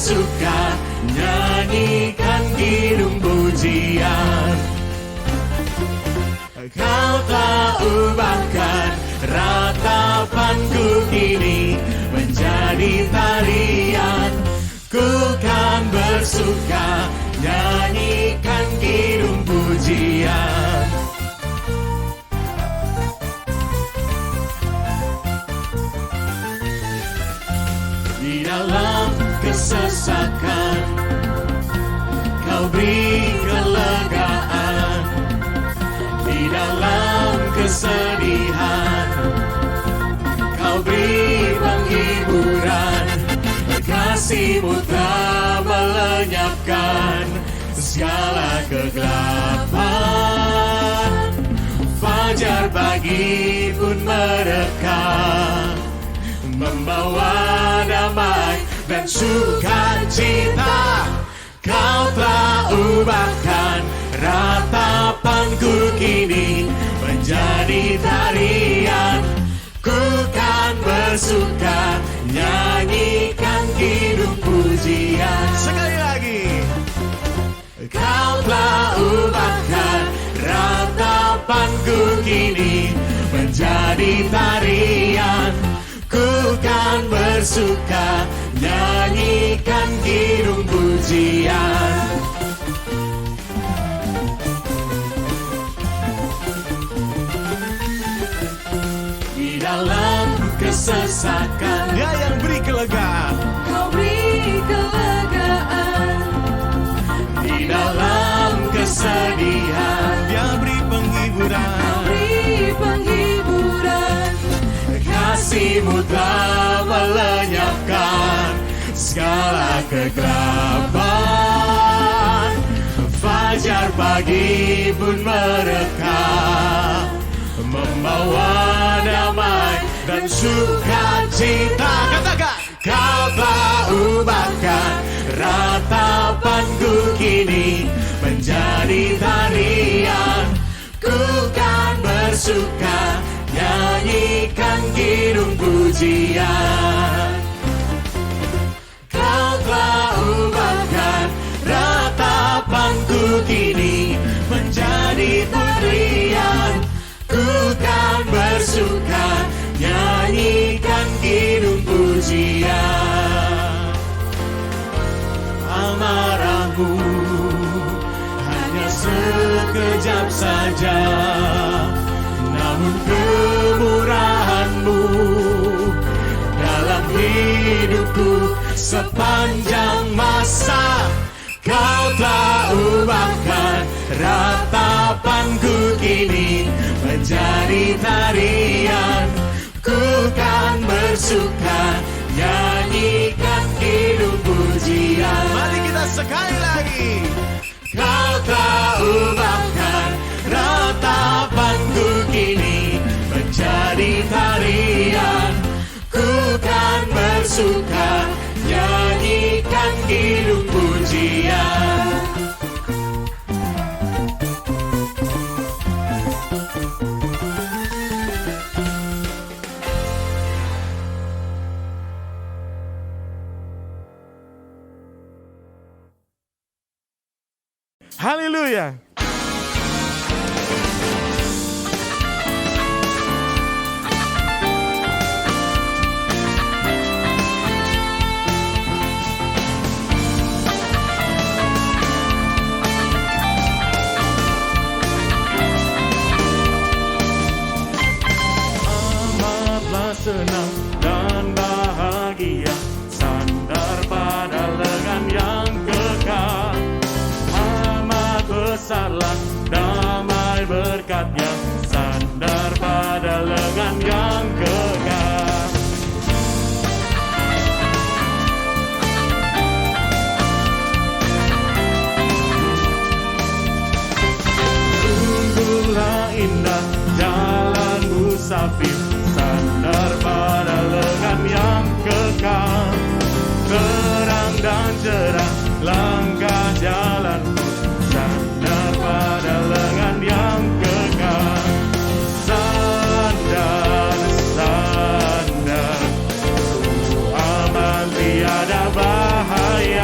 bersuka, nyanyikan kidung pujian. Kau telah ubahkan ratapanku kini menjadi tarian. Ku kan bersuka, nyanyikan kidung pujian. Di dalam kesesakan, Kau beri kelegaan. Di dalam kesedihan, Kau beri penghiburan. Kasih-Mu telah melenyapkan segala kegelapan. Fajar pagi pun merekah, membawa damai dan sukacita. Kau telah ubahkan ratapanku kini menjadi tarian. Ku kan bersuka, nyanyikan kidung pujian. Sekali lagi. Kau telah ubahkan ratapanku kini menjadi tarian. Ku kan bersuka, nyanyikan kidung pujian. Di dalam kesesakan, Dia yang beri kelegaan. Kau beri kelegaan. Di dalam kesedihan, Dia beri penghiburan. Kau beri penghiburan. Kasih-Mu telah melenyapkan segala kegelapan. Fajar pagi pun merekah, membawa damai dan sukacita. Katakan, Kau telah ubahkan ratapanku kini menjadi tarian. Ku kan bersuka, nyanyikan kidung pujian. Kau telah ubahkan ratapanku kini menjadi tarian. Ku kan bersuka, nyanyikan kidung pujian. Amarahmu hanya sekejap saja, namun kemurahan-Mu dalam hidupku sepanjang masa. Kau telah ubahkan ratapanku kini menjadi tarian. Ku kan bersuka, nyanyikan kidung pujian. Mari kita sekali lagi. Kau telah ubahkan ratapanku kini menjadi tarian. Ku kan bersuka, nyanyikan kidung pujian. Haleluya. Amatlah senang dan bahagia, sandar pada lengan yang kekal. Amat besarlah damai berkat-Nya, sandar pada lengan yang kekal. Sungguhlah indah jalan musafir, sandar pada lengan yang kekal. Terang dan cerah langkah jalanku, sandar pada lengan yang kekal. Sandar, sandar, ku aman tiada bahaya.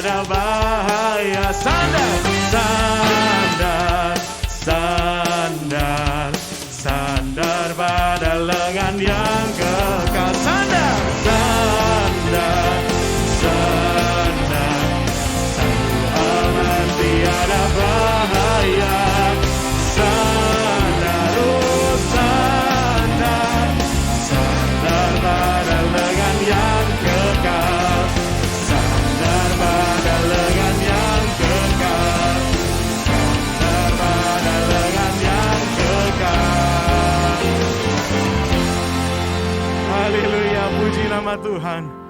tiada bahaya. Sandar, sandar, sandar, sandar pada lengan yang kekal. Sandar, sandar, sandar, sandar aman tiada bahaya. Sandar, oh sandar, sandar pada lengan yang kekal. Sandar pada lengan yang kekal. Sandar pada lengan yang kekal. Haleluya, puji nama Tuhan.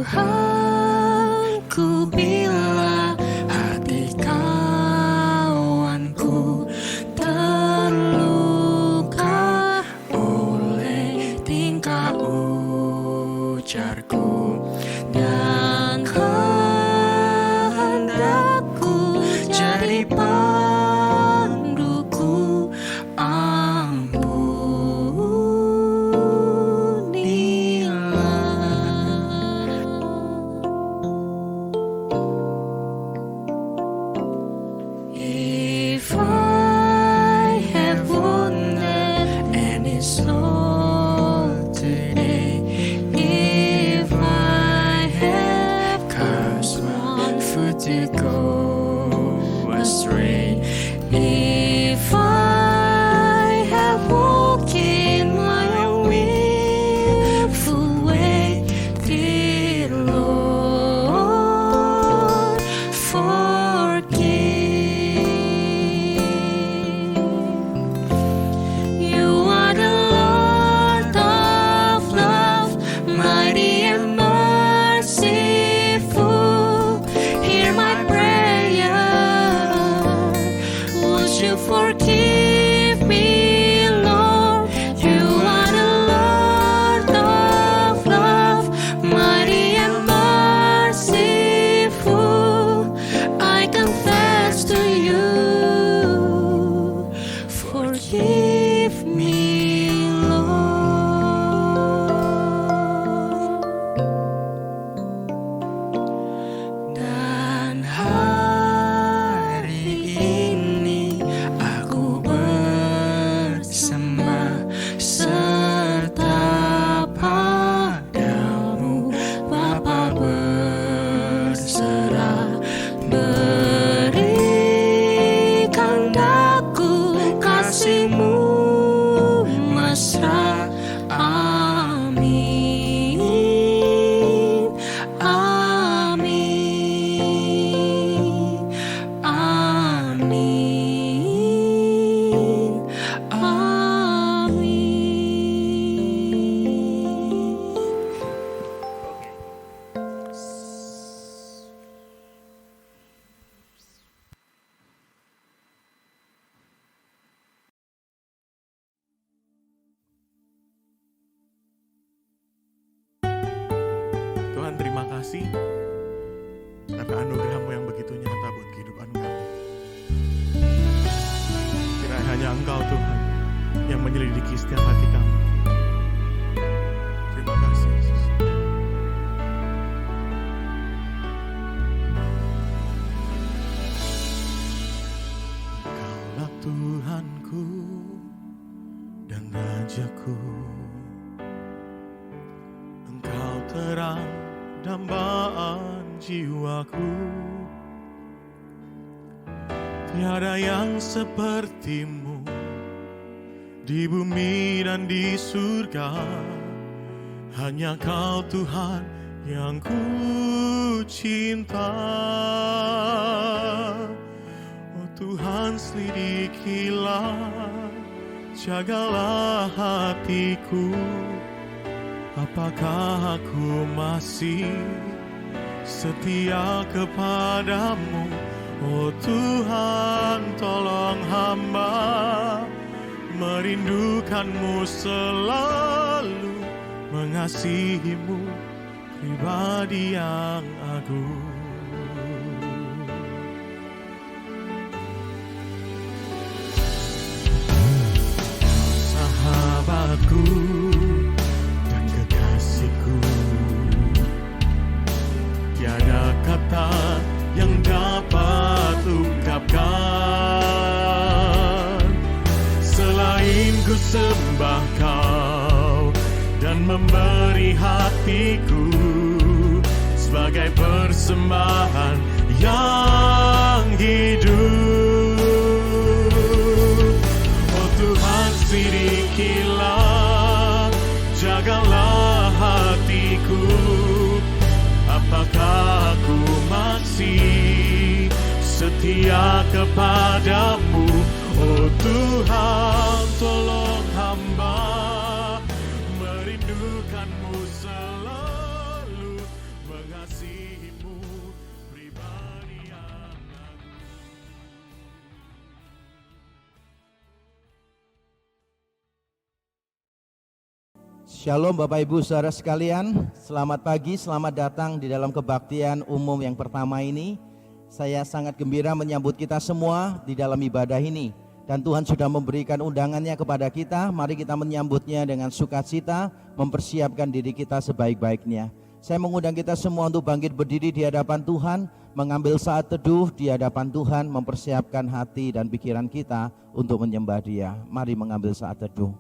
Tuhanku, bila hati kawanku terluka oleh tingkah ujarku dan kehendakku jadi panduku, if I have wanted any soul today, if I have caused one foot to go astray, if I have walked in my willful way, dear Lord, forgive. You are the Lord of love, mighty and merciful. Hear my prayer. Would you forgive me, Lord? You are the Lord of love, mighty and merciful. I confess to you, forgive me, Lord. Dan hari ini aku bersembah serta padamu, Bapa, berserah. Berikan daku kasih-Mu mesra. Amin, amin, amin, amin. Tuhan, terima kasih karena anugerah-Mu yang begitu nyata buat kehidupan kami. Kiranya hanya Engkau, Tuhan, yang menyelidiki setiap hati kami. Terima kasih, Yesus. Engkaulah Tuhanku dan Rajaku. Engkau terang dambaan jiwaku. Tiada yang seperti-Mu di bumi dan di surga. Hanya Kau, Tuhan, yang ku cinta. Oh Tuhan, selidikilah, jagalah hatiku. Apakah aku masih setia kepadamu? Oh Tuhan, tolong hamba merindukanmu selalu, mengasihimu pribadi yang agung. Sahabatku dan kekasihku, tiada kata yang dapat ungkapkan selain ku sembah kau dan memberi hatiku sebagai persembahan yang hidup. Oh Tuhan, sirikilah, jagalah hatiku. Apakah aku masih setia kepadamu? Oh Tuhan, tolong hamba merindukanmu selalu, mengasihimu pribadi yang agung. Shalom Bapak Ibu Saudara sekalian, selamat pagi, selamat datang di dalam kebaktian umum yang pertama ini. Saya sangat gembira menyambut kita semua di dalam ibadah ini. Dan Tuhan sudah memberikan undangannya kepada kita, mari kita menyambutnya dengan sukacita, mempersiapkan diri kita sebaik-baiknya. Saya mengundang kita semua untuk bangkit berdiri di hadapan Tuhan, mengambil saat teduh di hadapan Tuhan, mempersiapkan hati dan pikiran kita untuk menyembah Dia. Mari mengambil saat teduh.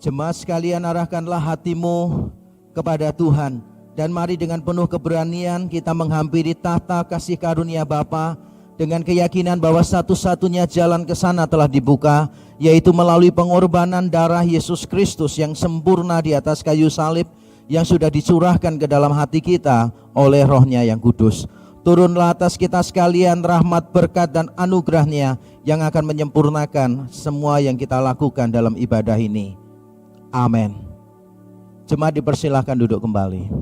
Jemaat sekalian, arahkanlah hatimu kepada Tuhan. Dan mari dengan penuh keberanian kita menghampiri tahta kasih karunia Bapa dengan keyakinan bahwa satu-satunya jalan ke sana telah dibuka, yaitu melalui pengorbanan darah Yesus Kristus yang sempurna di atas kayu salib, yang sudah dicurahkan ke dalam hati kita oleh Roh-Nya yang kudus. Turunlah atas kita sekalian rahmat, berkat, dan anugerah-Nya yang akan menyempurnakan semua yang kita lakukan dalam ibadah ini. Amin. Jemaat dipersilahkan duduk kembali.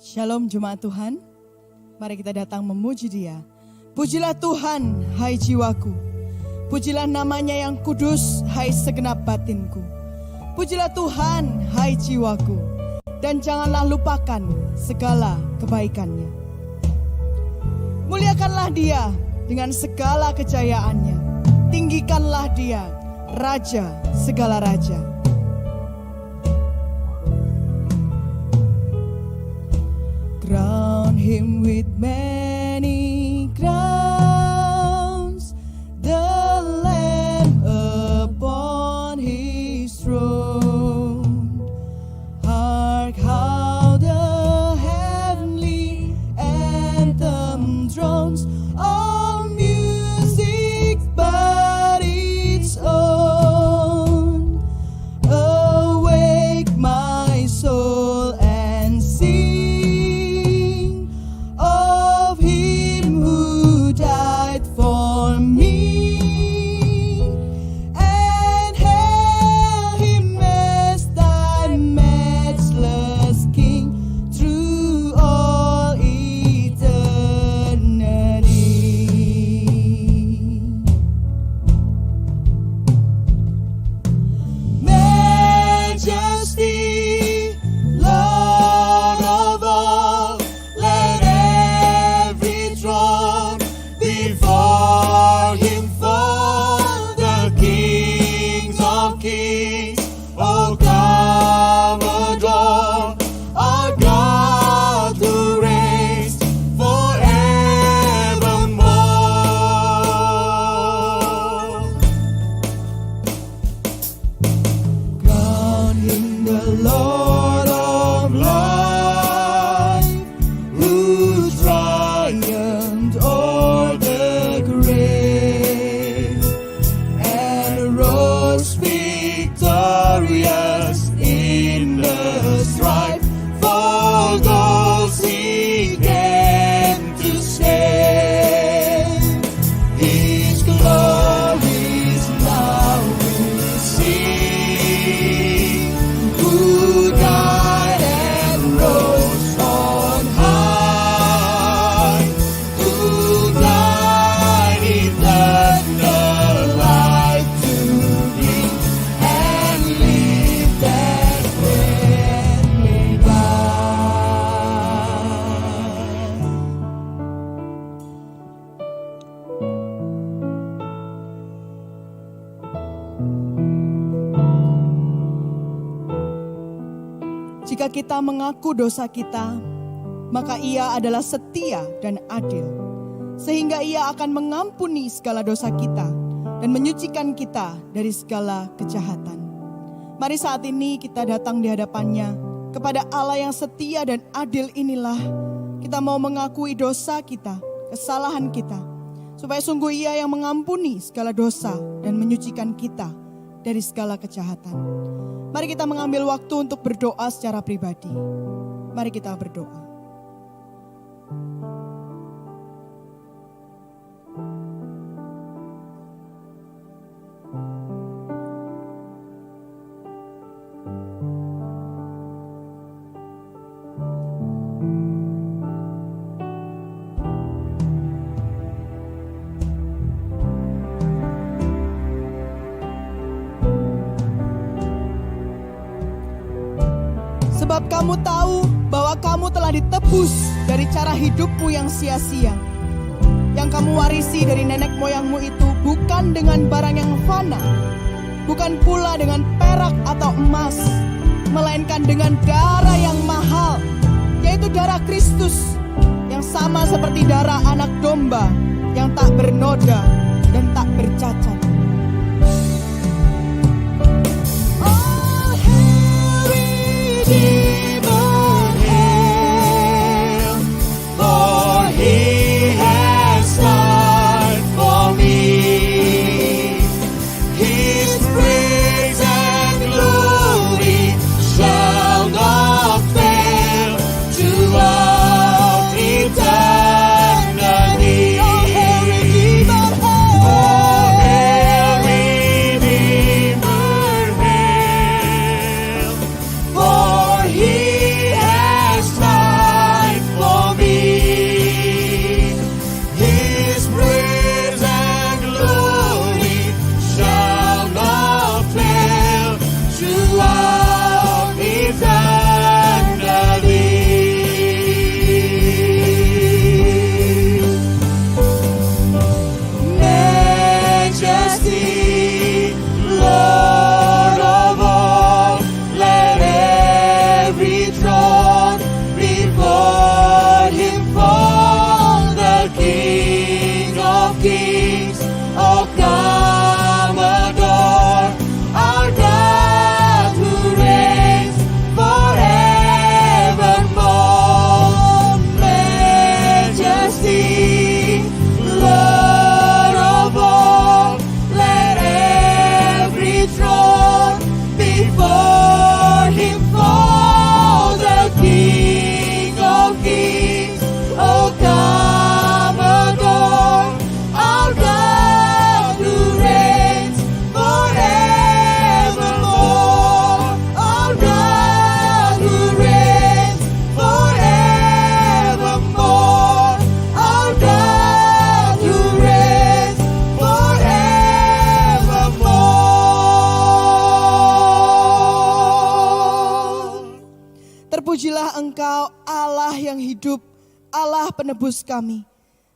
Shalom jemaat Tuhan. Mari kita datang memuji Dia. Pujilah Tuhan, hai jiwaku. Pujilah namanya yang kudus, hai segenap batinku. Pujilah Tuhan, hai jiwaku. Dan janganlah lupakan segala kebaikannya. Muliakanlah Dia dengan segala kejayaannya. Tinggikanlah Dia, Raja segala raja. Crown Him with many crowns, the Lamb upon His throne. Hark how the heavenly anthem drones, all music but its own. Awake my soul and sing, oh Jika kita mengaku dosa kita, maka Ia adalah setia dan adil, sehingga Ia akan mengampuni segala dosa kita dan menyucikan kita dari segala kejahatan. Mari saat ini kita datang di hadapan-Nya, kepada Allah yang setia dan adil inilah kita mau mengakui dosa kita, kesalahan kita, supaya sungguh Ia yang mengampuni segala dosa dan menyucikan kita dari segala kejahatan. Mari kita mengambil waktu untuk berdoa secara pribadi. Mari kita berdoa. Sebab kamu tahu bahwa kamu telah ditebus dari cara hidupmu yang sia-sia. Yang kamu warisi dari nenek moyangmu itu bukan dengan barang yang fana, bukan pula dengan perak atau emas, melainkan dengan darah yang mahal, yaitu darah Kristus, yang sama seperti darah anak domba, yang tak bernoda dan tak bercacat. Terpujilah Engkau Allah yang hidup, Allah penebus kami.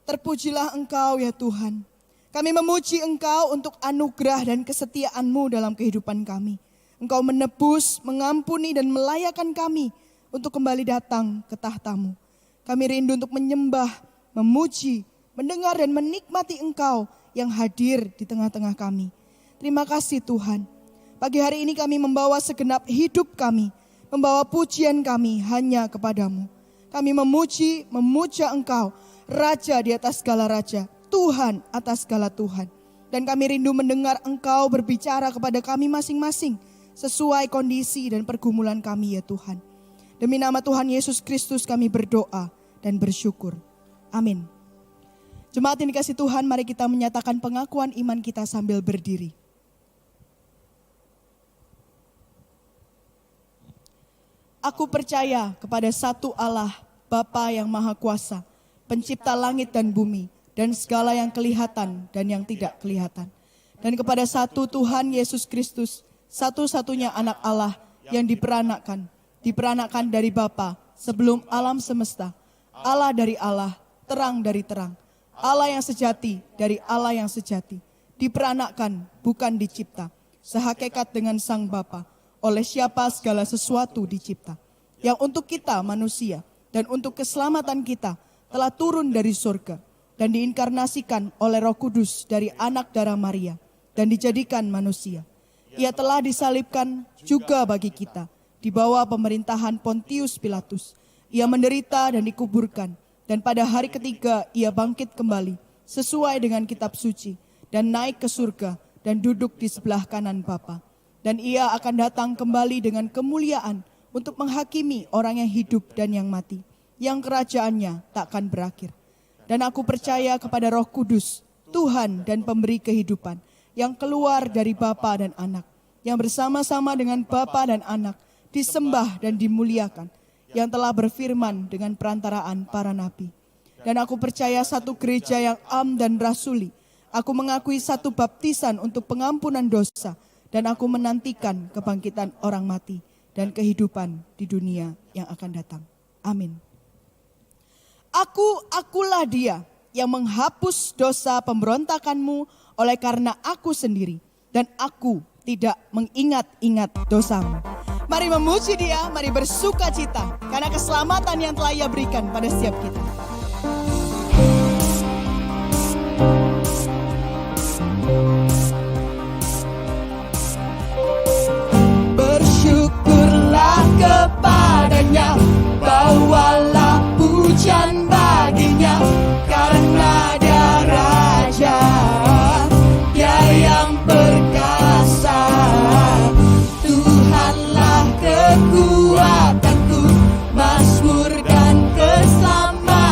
Terpujilah Engkau ya Tuhan. Kami memuji Engkau untuk anugerah dan kesetiaan-Mu dalam kehidupan kami. Engkau menebus, mengampuni dan melayakan kami untuk kembali datang ke tahta-Mu. Kami rindu untuk menyembah, memuji, mendengar dan menikmati Engkau yang hadir di tengah-tengah kami. Terima kasih Tuhan. Pagi hari ini kami membawa segenap hidup kami, membawa pujian kami hanya kepadamu. Kami memuji, memuja Engkau, Raja di atas segala raja, Tuhan atas segala Tuhan. Dan kami rindu mendengar Engkau berbicara kepada kami masing-masing, sesuai kondisi dan pergumulan kami ya Tuhan. Demi nama Tuhan Yesus Kristus kami berdoa dan bersyukur. Amin. Jemaat yang dikasihi Tuhan, mari kita menyatakan pengakuan iman kita sambil berdiri. Aku percaya kepada satu Allah, Bapa yang Maha Kuasa, pencipta langit dan bumi, dan segala yang kelihatan dan yang tidak kelihatan. Dan kepada satu Tuhan Yesus Kristus, satu-satunya anak Allah yang diperanakkan dari Bapa sebelum alam semesta. Allah dari Allah, terang dari terang. Allah yang sejati dari Allah yang sejati. Diperanakkan, bukan dicipta. Sehakikat dengan Sang Bapa. Oleh siapa segala sesuatu dicipta. yang untuk kita manusia dan untuk keselamatan kita telah turun dari surga dan diinkarnasikan oleh Roh Kudus dari anak darah Maria dan dijadikan manusia. Ia telah disalibkan juga bagi kita di bawah pemerintahan Pontius Pilatus. Ia menderita dan dikuburkan, dan pada hari ketiga ia bangkit kembali sesuai dengan kitab suci dan naik ke surga dan duduk di sebelah kanan Bapa. Dan ia akan datang kembali dengan kemuliaan untuk menghakimi orang yang hidup dan yang mati, yang kerajaannya takkan berakhir. Dan aku percaya kepada Roh Kudus, Tuhan dan pemberi kehidupan, yang keluar dari Bapa dan Anak, yang bersama-sama dengan Bapa dan Anak disembah dan dimuliakan, yang telah berfirman dengan perantaraan para nabi. Dan aku percaya satu gereja yang am dan rasuli. Aku mengakui satu baptisan untuk pengampunan dosa, dan aku menantikan kebangkitan orang mati dan kehidupan di dunia yang akan datang. Amin. Akulah dia yang menghapus dosa pemberontakanmu oleh karena aku sendiri, dan aku tidak mengingat-ingat dosamu. Mari memuji Dia, mari bersuka cita karena keselamatan yang telah Ia berikan pada setiap kita. Bersyukurlah kepadanya, bawalah pujian baginya, karena Dia Raja, Dia yang perkasa. Tuhanlah kekuatanku, mazmur dan keselamatan.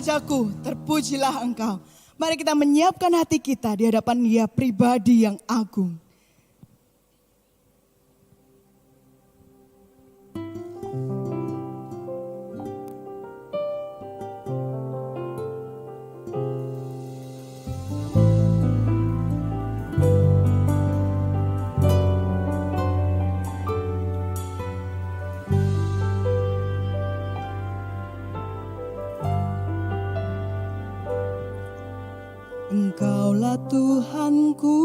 Rajaku, terpujilah Engkau. Mari kita menyiapkan hati kita di hadapan Dia pribadi yang agung. Engkaulah Tuhanku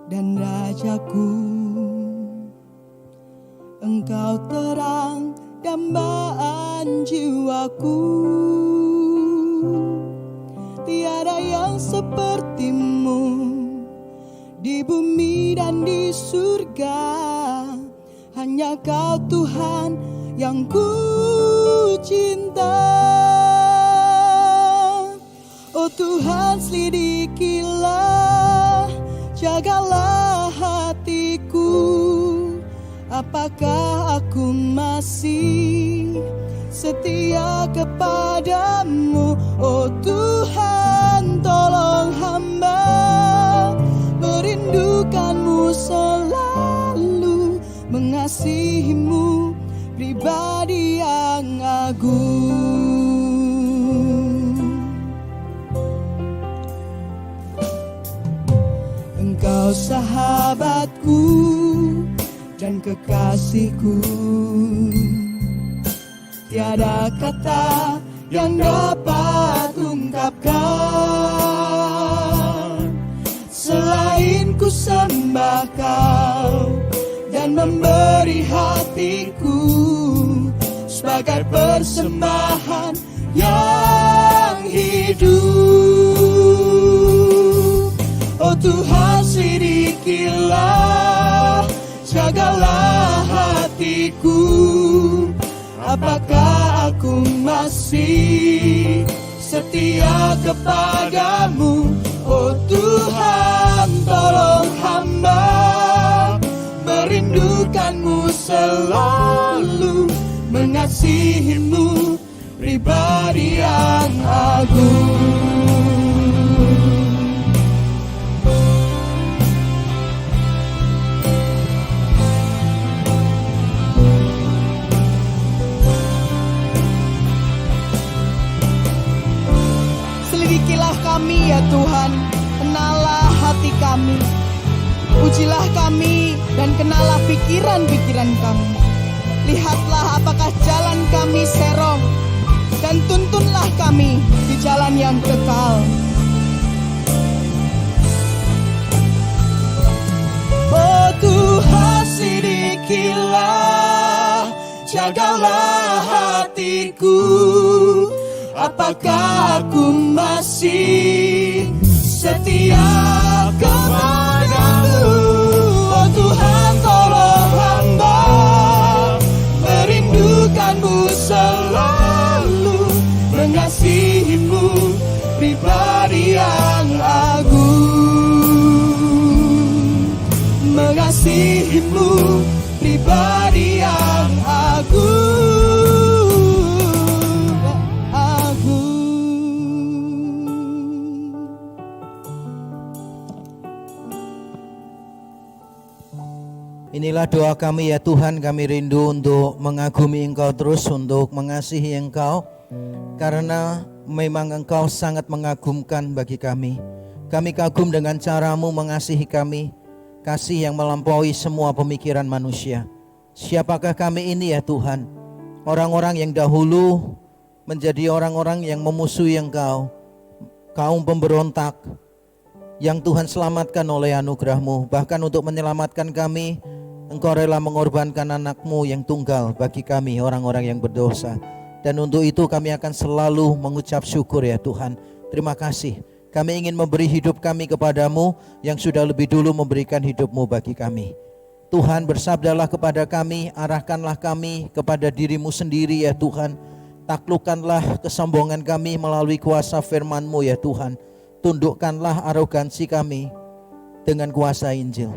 dan Rajaku. Engkau terang dambaan jiwaku. Tiada yang sepertimu di bumi dan di surga. Hanya Kau Tuhan yang ku cinta. Oh Tuhan, selidikilah, jagalah hatiku. Apakah aku masih setia kepadamu? Oh Tuhan, tolong hamba merindukanmu selalu, mengasihimu pribadi yang agung. Engkau sahabatku dan kekasihku. Tiada kata yang dapat ungkapkan selain ku sembah Kau dan memberi hatiku sebagai persembahan yang hidup. Oh Tuhan, selidikilah, jagalah hatiku. Apakah aku masih setia kepadamu? Oh Tuhan, tolong hamba merindukanmu selalu, mengasihimu pribadi yang agung. Selidikilah kami ya Tuhan, kenalah hati kami. Pujilah kami dan kenalah pikiran-pikiran kami. Lihatlah apakah jalan kami serong, dan tuntunlah kami di jalan yang kekal. Oh Tuhan, selidikilah, jagalah hatiku. Apakah aku masih setia kepadamu? Oh Tuhan, tolong hamba merindukanmu selalu, mengasihimu pribadi yang agung, mengasihimu pribadi yang agung. Inilah doa kami ya Tuhan, kami rindu untuk mengagumi Engkau terus, untuk mengasihi Engkau, karena memang Engkau sangat mengagumkan bagi kami. Kami kagum dengan cara-Mu mengasihi kami, kasih yang melampaui semua pemikiran manusia. Siapakah kami ini ya Tuhan? Orang-orang yang dahulu menjadi orang-orang yang memusuhi Engkau, kaum pemberontak, yang Tuhan selamatkan oleh anugerah-Mu. Bahkan untuk menyelamatkan kami, Engkau rela mengorbankan anak-Mu yang tunggal bagi kami orang-orang yang berdosa. Dan untuk itu kami akan selalu mengucap syukur ya Tuhan. Terima kasih. Kami ingin memberi hidup kami kepadamu yang sudah lebih dulu memberikan hidup-Mu bagi kami. Tuhan, bersabdalah kepada kami, arahkanlah kami kepada diri-Mu sendiri ya Tuhan. Taklukkanlah kesombongan kami melalui kuasa firman-Mu ya Tuhan. Tundukkanlah arogansi kami dengan kuasa Injil,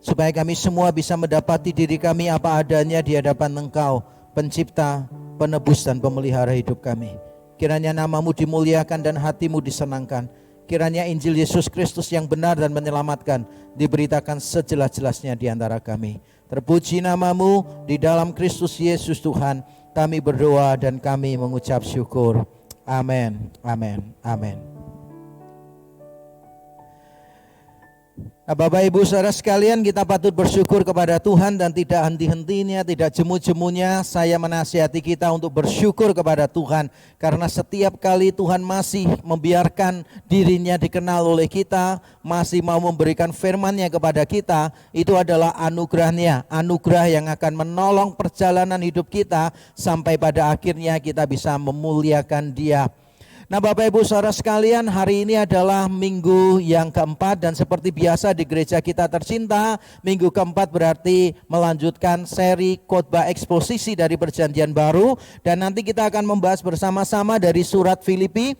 supaya kami semua bisa mendapati diri kami apa adanya di hadapan Engkau, Pencipta, Penebus dan Pemelihara hidup kami. Kiranya namamu dimuliakan dan hatimu disenangkan. Kiranya Injil Yesus Kristus yang benar dan menyelamatkan diberitakan sejelas-jelasnya di antara kami. Terpuji namamu di dalam Kristus Yesus Tuhan. Kami berdoa dan kami mengucap syukur. Amin, amin, amin. Nah, Bapak Ibu Saudara sekalian, kita patut bersyukur kepada Tuhan dan tidak henti-hentinya, tidak jemu-jemunya saya menasihati kita untuk bersyukur kepada Tuhan. Karena setiap kali Tuhan masih membiarkan dirinya dikenal oleh kita, masih mau memberikan firman-Nya kepada kita, itu adalah anugerah-Nya, anugerah yang akan menolong perjalanan hidup kita sampai pada akhirnya kita bisa memuliakan Dia. Nah Bapak Ibu Saudara sekalian, hari ini adalah minggu yang keempat dan seperti biasa di gereja kita tercinta, minggu keempat berarti melanjutkan seri khotbah eksposisi dari Perjanjian Baru, dan nanti kita akan membahas bersama-sama dari surat Filipi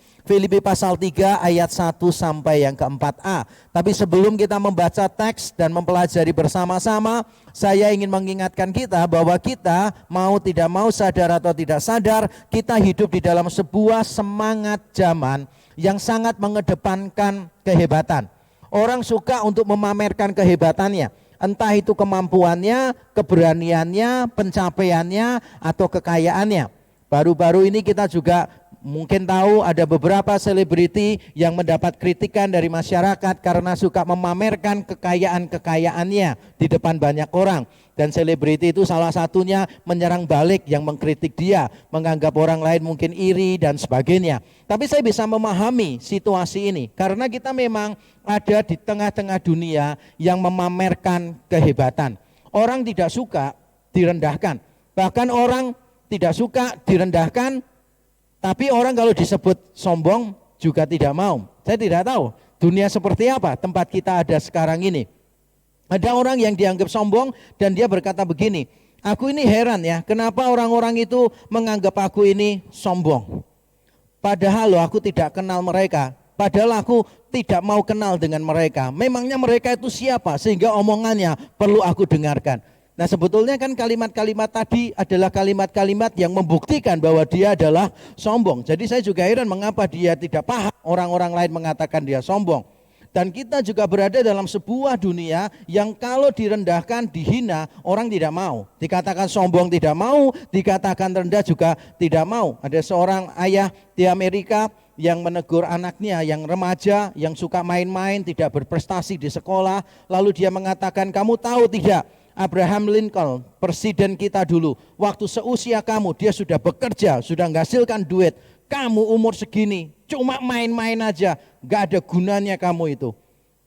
pasal 3 ayat 1 sampai yang ke-4a. Tapi sebelum kita membaca teks dan mempelajari bersama-sama, saya ingin mengingatkan kita bahwa kita mau tidak mau, sadar atau tidak sadar, kita hidup di dalam sebuah semangat zaman yang sangat mengedepankan kehebatan. Orang suka untuk memamerkan kehebatannya, entah itu kemampuannya, keberaniannya, pencapaiannya, atau kekayaannya. Baru-baru ini kita juga mungkin tahu ada beberapa selebriti yang mendapat kritikan dari masyarakat karena suka memamerkan kekayaan-kekayaannya di depan banyak orang. Dan selebriti itu salah satunya menyerang balik yang mengkritik dia, menganggap orang lain mungkin iri dan sebagainya. Tapi saya bisa memahami situasi ini karena kita memang ada di tengah-tengah dunia yang memamerkan kehebatan. Orang tidak suka direndahkan, bahkan orang tidak suka direndahkan. Tapi orang kalau disebut sombong juga tidak mau. Saya tidak tahu dunia seperti apa tempat kita ada sekarang ini. Ada orang yang dianggap sombong dan dia berkata begini, aku ini heran ya, kenapa orang-orang itu menganggap aku ini sombong. Padahal aku tidak kenal mereka, padahal aku tidak mau kenal dengan mereka. Memangnya mereka itu siapa sehingga omongannya perlu aku dengarkan. Nah sebetulnya kan kalimat-kalimat tadi adalah kalimat-kalimat yang membuktikan bahwa dia adalah sombong. Jadi saya juga heran mengapa dia tidak paham orang-orang lain mengatakan dia sombong. Dan kita juga berada dalam sebuah dunia yang kalau direndahkan, dihina, orang tidak mau. Dikatakan sombong tidak mau, dikatakan rendah juga tidak mau. Ada seorang ayah di Amerika yang menegur anaknya yang remaja, yang suka main-main, tidak berprestasi di sekolah. Lalu dia mengatakan, kamu tahu tidak? Abraham Lincoln, presiden kita dulu, waktu seusia kamu dia sudah bekerja, sudah menghasilkan duit. Kamu umur segini cuma main-main aja, gak ada gunanya kamu itu.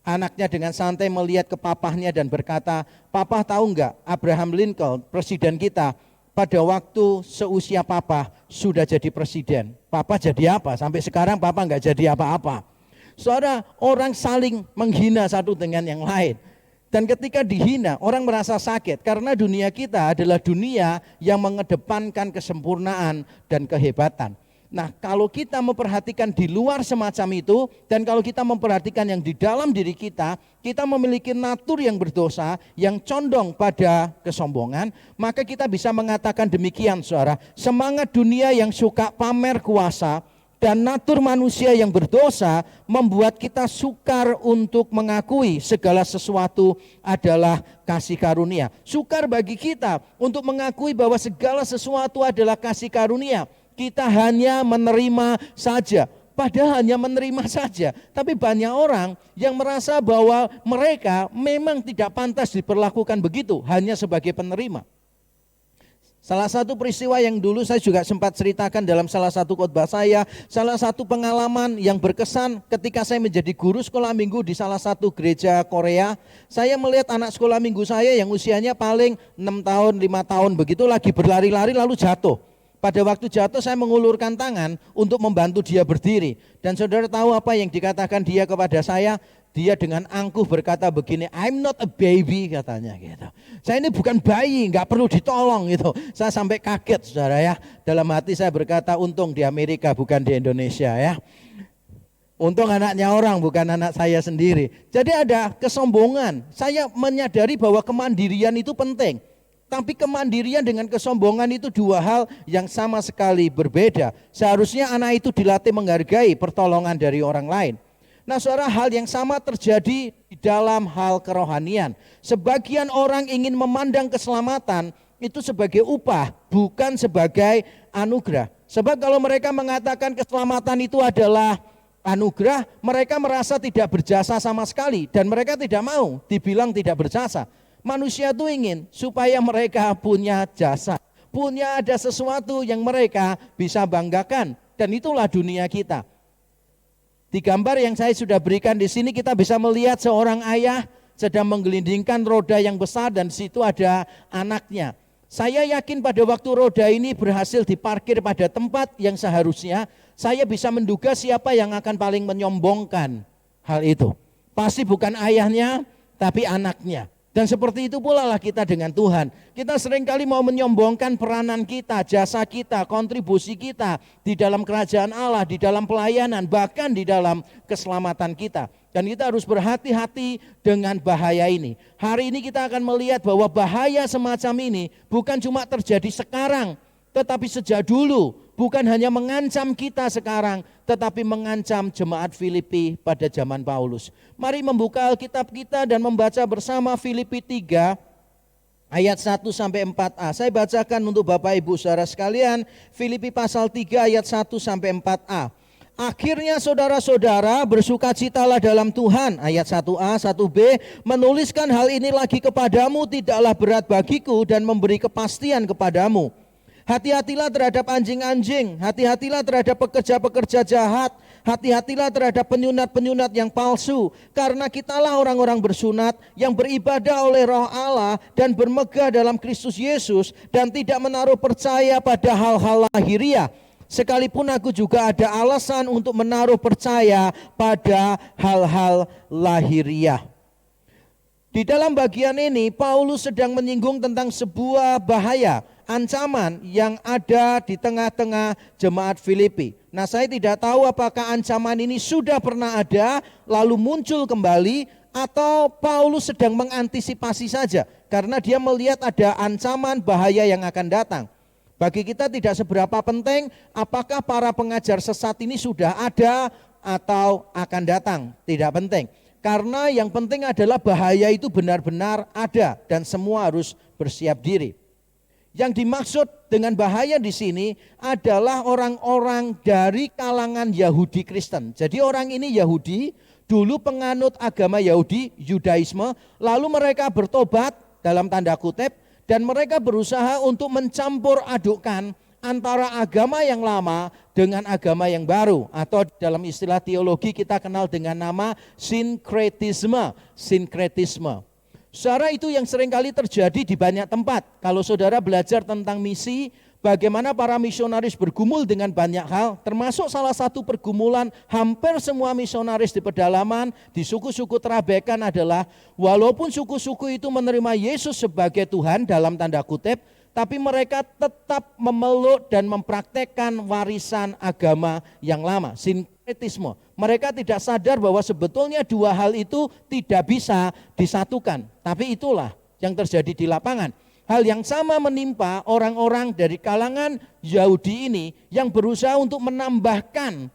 Anaknya dengan santai melihat ke papahnya dan berkata, papa tahu gak, Abraham Lincoln, presiden kita, pada waktu seusia papa sudah jadi presiden. Papa jadi apa? Sampai sekarang papa gak jadi apa-apa. Saudara, orang saling menghina satu dengan yang lain. Dan ketika dihina, orang merasa sakit karena dunia kita adalah dunia yang mengedepankan kesempurnaan dan kehebatan. Nah, kalau kita memperhatikan di luar semacam itu, dan kalau kita memperhatikan yang di dalam diri kita, kita memiliki natur yang berdosa, yang condong pada kesombongan, maka kita bisa mengatakan demikian, saudara, semangat dunia yang suka pamer kuasa, dan natur manusia yang berdosa membuat kita sukar untuk mengakui segala sesuatu adalah kasih karunia. Sukar bagi kita untuk mengakui bahwa segala sesuatu adalah kasih karunia. Kita hanya menerima saja, padahal hanya menerima saja. Tapi banyak orang yang merasa bahwa mereka memang tidak pantas diperlakukan begitu, hanya sebagai penerima. Salah satu peristiwa yang dulu saya juga sempat ceritakan dalam salah satu khotbah saya, salah satu pengalaman yang berkesan ketika saya menjadi guru sekolah minggu di salah satu gereja Korea. Saya melihat anak sekolah minggu saya yang usianya paling 6 tahun, 5 tahun begitu lagi berlari-lari lalu jatuh. Pada waktu jatuh saya mengulurkan tangan untuk membantu dia berdiri. Dan saudara tahu apa yang dikatakan dia kepada saya? Dia dengan angkuh berkata begini, I'm not a baby katanya gitu. Saya ini bukan bayi, gak perlu ditolong gitu. Saya sampai kaget saudara ya. Dalam hati saya berkata, untung di Amerika bukan di Indonesia ya. Untung anaknya orang bukan anak saya sendiri. Jadi ada kesombongan. Saya menyadari bahwa kemandirian itu penting. Tapi kemandirian dengan kesombongan itu dua hal yang sama sekali berbeda. Seharusnya anak itu dilatih menghargai pertolongan dari orang lain. Nah saudara, hal yang sama terjadi di dalam hal kerohanian. Sebagian orang ingin memandang keselamatan itu sebagai upah, bukan sebagai anugerah. Sebab kalau mereka mengatakan keselamatan itu adalah anugerah, mereka merasa tidak berjasa sama sekali. Dan mereka tidak mau dibilang tidak berjasa. Manusia itu ingin supaya mereka punya jasa, punya ada sesuatu yang mereka bisa banggakan. Dan itulah dunia kita. Di gambar yang saya sudah berikan di sini kita bisa melihat seorang ayah sedang menggelindingkan roda yang besar dan di situ ada anaknya. Saya yakin pada waktu roda ini berhasil diparkir pada tempat yang seharusnya, saya bisa menduga siapa yang akan paling menyombongkan hal itu. Pasti bukan ayahnya, tapi anaknya. Dan seperti itu pula lah kita dengan Tuhan. Kita seringkali mau menyombongkan peranan kita, jasa kita, kontribusi kita di dalam kerajaan Allah, di dalam pelayanan, bahkan di dalam keselamatan kita. Dan kita harus berhati-hati dengan bahaya ini. Hari ini kita akan melihat bahwa bahaya semacam ini bukan cuma terjadi sekarang, tetapi sejak dulu. Bukan hanya mengancam kita sekarang, tetapi mengancam jemaat Filipi pada zaman Paulus. Mari membuka Alkitab kita dan membaca bersama Filipi 3 ayat 1-4a. Saya bacakan untuk Bapak Ibu Saudara sekalian, Filipi pasal 3 ayat 1-4a. Akhirnya saudara-saudara bersukacitalah dalam Tuhan. Ayat 1a, 1b, menuliskan hal ini lagi kepadamu tidaklah berat bagiku dan memberi kepastian kepadamu. Hati-hatilah terhadap anjing-anjing, hati-hatilah terhadap pekerja-pekerja jahat, hati-hatilah terhadap penyunat-penyunat yang palsu. Karena kitalah orang-orang bersunat yang beribadah oleh Roh Allah dan bermegah dalam Kristus Yesus dan tidak menaruh percaya pada hal-hal lahiriah. Sekalipun aku juga ada alasan untuk menaruh percaya pada hal-hal lahiriah. Di dalam bagian ini Paulus sedang menyinggung tentang sebuah bahaya, ancaman yang ada di tengah-tengah jemaat Filipi. Nah, saya tidak tahu apakah ancaman ini sudah pernah ada lalu muncul kembali atau Paulus sedang mengantisipasi saja karena dia melihat ada ancaman bahaya yang akan datang. Bagi kita tidak seberapa penting apakah para pengajar sesat ini sudah ada atau akan datang, tidak penting. Karena yang penting adalah bahaya itu benar-benar ada dan semua harus bersiap diri. Yang dimaksud dengan bahaya di sini adalah orang-orang dari kalangan Yahudi Kristen. Jadi orang ini Yahudi, dulu penganut agama Yahudi, Yudaisme, lalu mereka bertobat dalam tanda kutip dan mereka berusaha untuk mencampur adukkan antara agama yang lama dengan agama yang baru, atau dalam istilah teologi kita kenal dengan nama sinkretisme. Saudara, itu yang seringkali terjadi di banyak tempat. Kalau saudara belajar tentang misi, bagaimana para misionaris bergumul dengan banyak hal, termasuk salah satu pergumulan hampir semua misionaris di pedalaman, di suku-suku Trabekan adalah walaupun suku-suku itu menerima Yesus sebagai Tuhan dalam tanda kutip, tapi mereka tetap memeluk dan mempraktekkan warisan agama yang lama, sinkretisme. Mereka tidak sadar bahwa sebetulnya dua hal itu tidak bisa disatukan. Tapi itulah yang terjadi di lapangan. Hal yang sama menimpa orang-orang dari kalangan Yahudi ini yang berusaha untuk menambahkan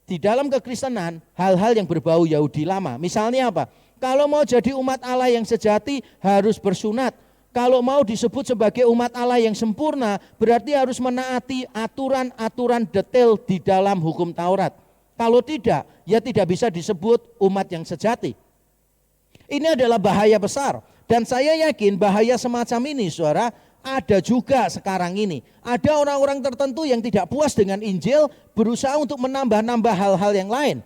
di dalam kekristenan hal-hal yang berbau Yahudi lama. Misalnya apa? Kalau mau jadi umat Allah yang sejati harus bersunat. Kalau mau disebut sebagai umat Allah yang sempurna, berarti harus menaati aturan-aturan detail di dalam hukum Taurat. Kalau tidak, ya tidak bisa disebut umat yang sejati. Ini adalah bahaya besar. Dan saya yakin bahaya semacam ini, saudara, ada juga sekarang ini. Ada orang-orang tertentu yang tidak puas dengan Injil, berusaha untuk menambah-nambah hal-hal yang lain.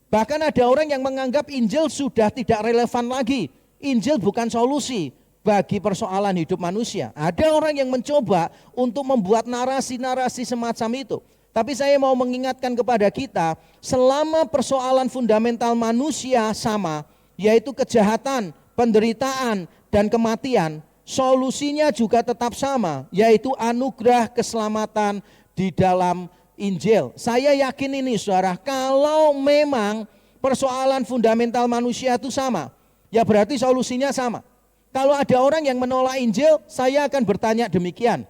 Bahkan ada orang yang menganggap Injil sudah tidak relevan lagi. Injil bukan solusi bagi persoalan hidup manusia. Ada orang yang mencoba untuk membuat narasi-narasi semacam itu. Tapi saya mau mengingatkan kepada kita, selama persoalan fundamental manusia sama, yaitu kejahatan, penderitaan, dan kematian, solusinya juga tetap sama, yaitu anugerah keselamatan di dalam Injil. Saya yakin ini saudara, kalau memang persoalan fundamental manusia itu sama, ya berarti solusinya sama. Kalau ada orang yang menolak Injil, saya akan bertanya demikian.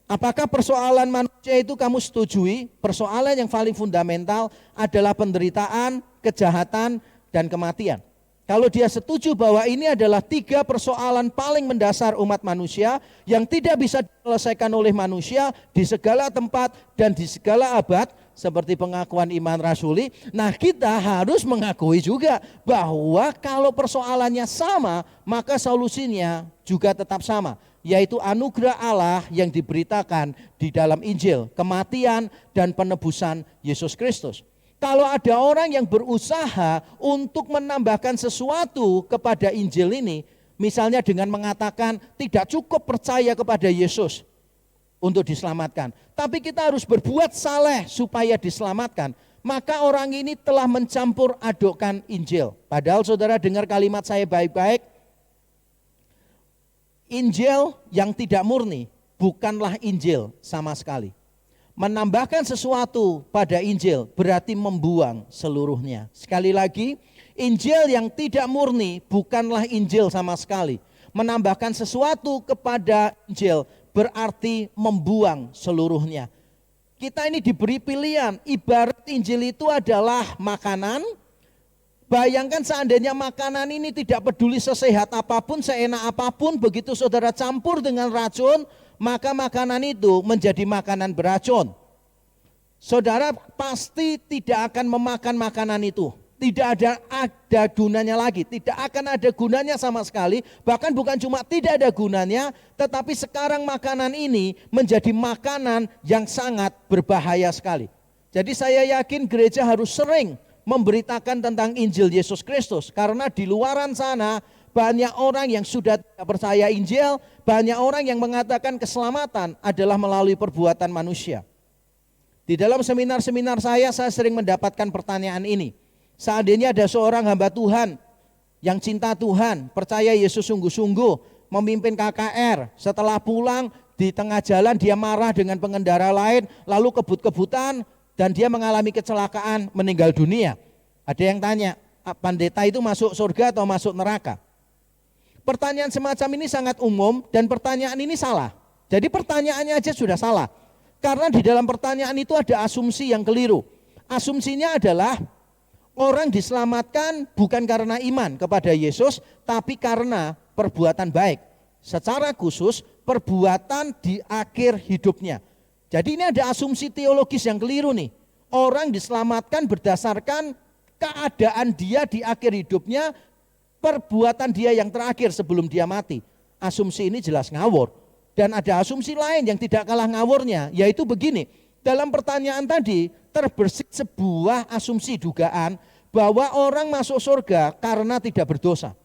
Apakah persoalan manusia itu kamu setujui? Persoalan yang paling fundamental adalah penderitaan, kejahatan, dan kematian. Kalau dia setuju bahwa ini adalah 3 persoalan paling mendasar umat manusia yang tidak bisa diselesaikan oleh manusia di segala tempat dan di segala abad, seperti pengakuan iman rasuli. Nah, kita harus mengakui juga bahwa kalau persoalannya sama, maka solusinya juga tetap sama, yaitu anugerah Allah yang diberitakan di dalam Injil, kematian dan penebusan Yesus Kristus. Kalau ada orang yang berusaha untuk menambahkan sesuatu kepada Injil ini, misalnya dengan mengatakan tidak cukup percaya kepada Yesus untuk diselamatkan, tapi kita harus berbuat saleh supaya diselamatkan, maka orang ini telah mencampur adukkan Injil. Padahal saudara dengar kalimat saya baik-baik, Injil yang tidak murni bukanlah Injil sama sekali. Menambahkan sesuatu pada Injil berarti membuang seluruhnya. Sekali lagi, Injil yang tidak murni bukanlah Injil sama sekali. Menambahkan sesuatu kepada Injil berarti membuang seluruhnya. Kita ini diberi pilihan, ibarat Injil itu adalah makanan. Bayangkan seandainya makanan ini tidak peduli sesehat apapun, seenak apapun, begitu saudara campur dengan racun, maka makanan itu menjadi makanan beracun. Saudara pasti tidak akan memakan makanan itu. Tidak ada gunanya lagi, tidak akan ada gunanya sama sekali. Bahkan bukan cuma tidak ada gunanya, tetapi sekarang makanan ini menjadi makanan yang sangat berbahaya sekali. Jadi saya yakin gereja harus sering memberitakan tentang Injil Yesus Kristus, karena di luaran sana banyak orang yang sudah tidak percaya Injil, banyak orang yang mengatakan keselamatan adalah melalui perbuatan manusia. Di dalam seminar-seminar saya sering mendapatkan pertanyaan ini. Seandainya ada seorang hamba Tuhan yang cinta Tuhan, percaya Yesus sungguh-sungguh, memimpin KKR, setelah pulang di tengah jalan dia marah dengan pengendara lain, lalu kebut-kebutan dan dia mengalami kecelakaan, meninggal dunia. Ada yang tanya, pendeta itu masuk surga atau masuk neraka? Pertanyaan semacam ini sangat umum dan pertanyaan ini salah. Jadi pertanyaannya aja sudah salah. Karena di dalam pertanyaan itu ada asumsi yang keliru. Asumsinya adalah orang diselamatkan bukan karena iman kepada Yesus, tapi karena perbuatan baik. Secara khusus perbuatan di akhir hidupnya. Jadi ini ada asumsi teologis yang keliru nih. Orang diselamatkan berdasarkan keadaan dia di akhir hidupnya, perbuatan dia yang terakhir sebelum dia mati. Asumsi ini jelas ngawur. Dan ada asumsi lain yang tidak kalah ngawurnya, yaitu begini. Dalam pertanyaan tadi terbersit sebuah asumsi dugaan bahwa orang masuk surga karena tidak berdosa.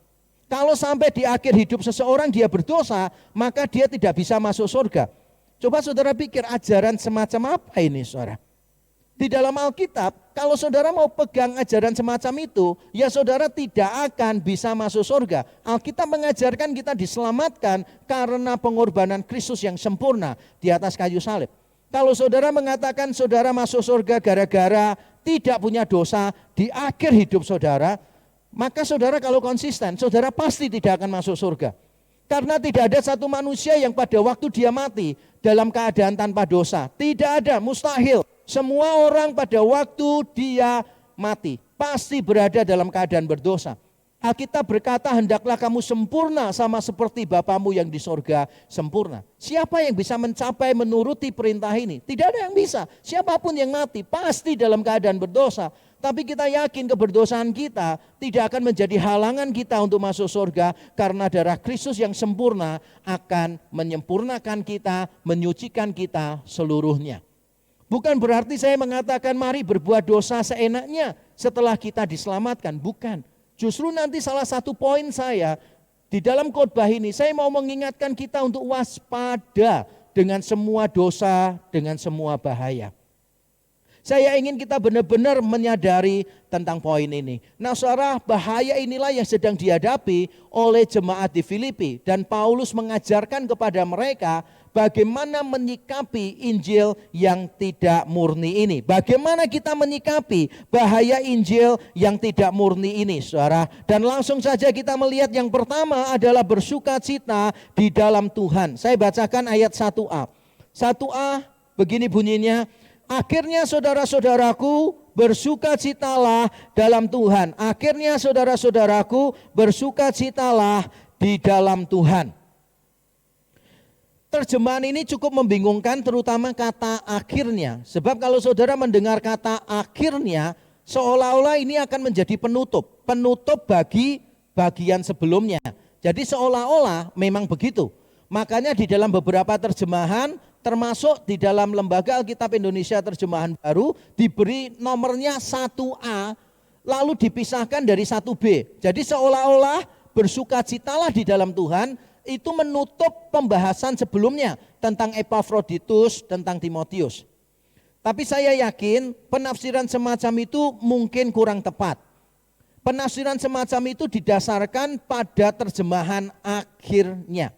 Kalau sampai di akhir hidup seseorang dia berdosa, maka dia tidak bisa masuk surga. Coba saudara pikir ajaran semacam apa ini saudara? Di dalam Alkitab, kalau saudara mau pegang ajaran semacam itu, ya saudara tidak akan bisa masuk surga. Alkitab mengajarkan kita diselamatkan karena pengorbanan Kristus yang sempurna di atas kayu salib. Kalau saudara mengatakan saudara masuk surga gara-gara tidak punya dosa di akhir hidup saudara, maka saudara kalau konsisten, saudara pasti tidak akan masuk surga. Karena tidak ada satu manusia yang pada waktu dia mati dalam keadaan tanpa dosa. Tidak ada, mustahil. Semua orang pada waktu dia mati pasti berada dalam keadaan berdosa. Alkitab berkata hendaklah kamu sempurna sama seperti Bapamu yang di sorga sempurna. Siapa yang bisa mencapai menuruti perintah ini? Tidak ada yang bisa. Siapapun yang mati pasti dalam keadaan berdosa. Tapi kita yakin keberdosaan kita tidak akan menjadi halangan kita untuk masuk surga, karena darah Kristus yang sempurna akan menyempurnakan kita, menyucikan kita seluruhnya. Bukan berarti saya mengatakan mari berbuat dosa seenaknya setelah kita diselamatkan, bukan. Justru nanti salah satu poin saya di dalam khotbah ini, saya mau mengingatkan kita untuk waspada dengan semua dosa, dengan semua bahaya. Saya ingin kita benar-benar menyadari tentang poin ini. Nah saudara, bahaya inilah yang sedang dihadapi oleh jemaat di Filipi. Dan Paulus mengajarkan kepada mereka bagaimana menyikapi Injil yang tidak murni ini. Bagaimana kita menyikapi bahaya Injil yang tidak murni ini, saudara. Dan langsung saja kita melihat yang pertama adalah bersukacita di dalam Tuhan. Saya bacakan ayat 1a. 1a begini bunyinya, akhirnya saudara-saudaraku bersukacitalah dalam Tuhan. Akhirnya saudara-saudaraku bersukacitalah di dalam Tuhan. Terjemahan ini cukup membingungkan, terutama kata akhirnya. Sebab kalau saudara mendengar kata akhirnya, seolah-olah ini akan menjadi penutup. Penutup bagi bagian sebelumnya. Jadi seolah-olah memang begitu. Makanya di dalam beberapa terjemahan, termasuk di dalam Lembaga Alkitab Indonesia Terjemahan Baru, diberi nomornya 1A, lalu dipisahkan dari 1B. Jadi seolah-olah bersukacitalah di dalam Tuhan, itu menutup pembahasan sebelumnya tentang Epafroditus, tentang Timotius. Tapi saya yakin penafsiran semacam itu mungkin kurang tepat. Penafsiran semacam itu didasarkan pada terjemahan akhirnya.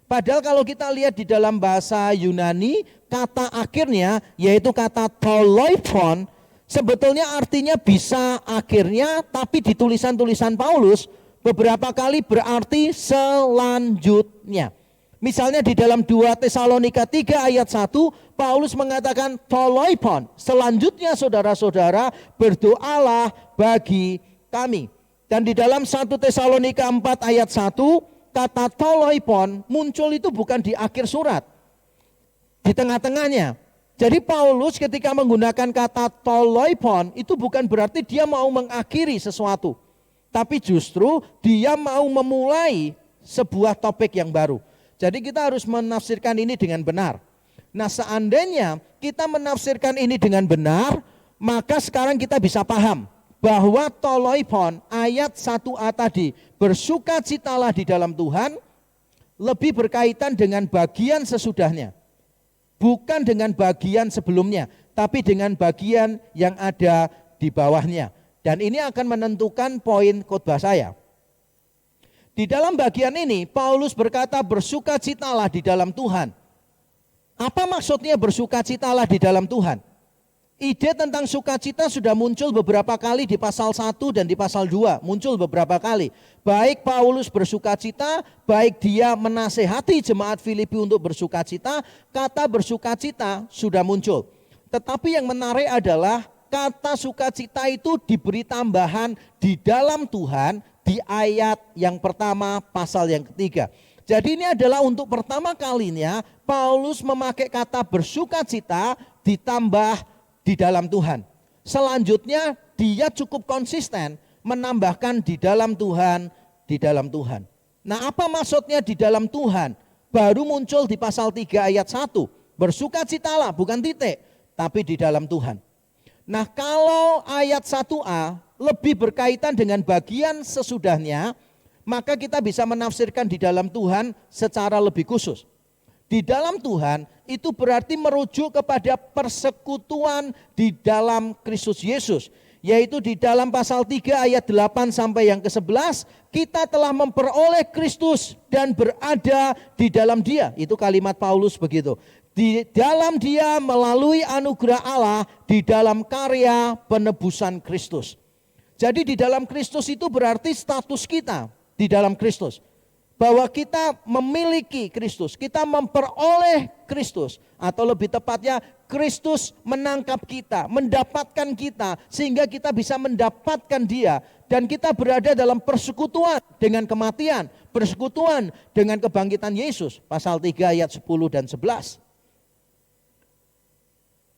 Padahal kalau kita lihat di dalam bahasa Yunani, kata akhirnya yaitu kata tolophon, sebetulnya artinya bisa akhirnya, tapi di tulisan-tulisan Paulus beberapa kali berarti selanjutnya. Misalnya di dalam 2 Tesalonika 3 ayat 1, Paulus mengatakan tolophon, selanjutnya saudara-saudara berdoalah bagi kami. Dan di dalam 1 Tesalonika 4 ayat 1, kata tolophon muncul itu bukan di akhir surat, di tengah-tengahnya. Jadi Paulus ketika menggunakan kata tolophon itu bukan berarti dia mau mengakhiri sesuatu, tapi justru dia mau memulai sebuah topik yang baru. Jadi kita harus menafsirkan ini dengan benar. Nah, seandainya kita menafsirkan ini dengan benar, maka sekarang kita bisa paham bahwa tolophon ayat 1a tadi, bersukacitalah di dalam Tuhan, lebih berkaitan dengan bagian sesudahnya. Bukan dengan bagian sebelumnya, tapi dengan bagian yang ada di bawahnya. Dan ini akan menentukan poin khotbah saya. Di dalam bagian ini, Paulus berkata bersukacitalah di dalam Tuhan. Apa maksudnya bersukacitalah di dalam Tuhan? Ide tentang sukacita sudah muncul beberapa kali di pasal 1 dan di pasal 2. Muncul beberapa kali. Baik Paulus bersukacita, baik dia menasehati jemaat Filipi untuk bersukacita, kata bersukacita sudah muncul. Tetapi yang menarik adalah kata sukacita itu diberi tambahan di dalam Tuhan di ayat yang pertama pasal yang ketiga. Jadi ini adalah untuk pertama kalinya Paulus memakai kata bersukacita ditambah di dalam Tuhan. Selanjutnya dia cukup konsisten menambahkan di dalam Tuhan, di dalam Tuhan. Nah, apa maksudnya di dalam Tuhan? Baru muncul di pasal 3 ayat 1. Bersukacitalah, bukan titik, tapi di dalam Tuhan. Nah, kalau ayat 1a lebih berkaitan dengan bagian sesudahnya, maka kita bisa menafsirkan di dalam Tuhan secara lebih khusus. Di dalam Tuhan itu berarti merujuk kepada persekutuan di dalam Kristus Yesus. Yaitu di dalam pasal 3 ayat 8 sampai yang ke-11, kita telah memperoleh Kristus dan berada di dalam Dia. Itu kalimat Paulus begitu. Di dalam Dia melalui anugerah Allah di dalam karya penebusan Kristus. Jadi di dalam Kristus itu berarti status kita di dalam Kristus. Bahwa kita memiliki Kristus, kita memperoleh Kristus. Atau lebih tepatnya Kristus menangkap kita, mendapatkan kita. Sehingga kita bisa mendapatkan Dia. Dan kita berada dalam persekutuan dengan kematian, persekutuan dengan kebangkitan Yesus. Pasal 3 ayat 10 dan 11.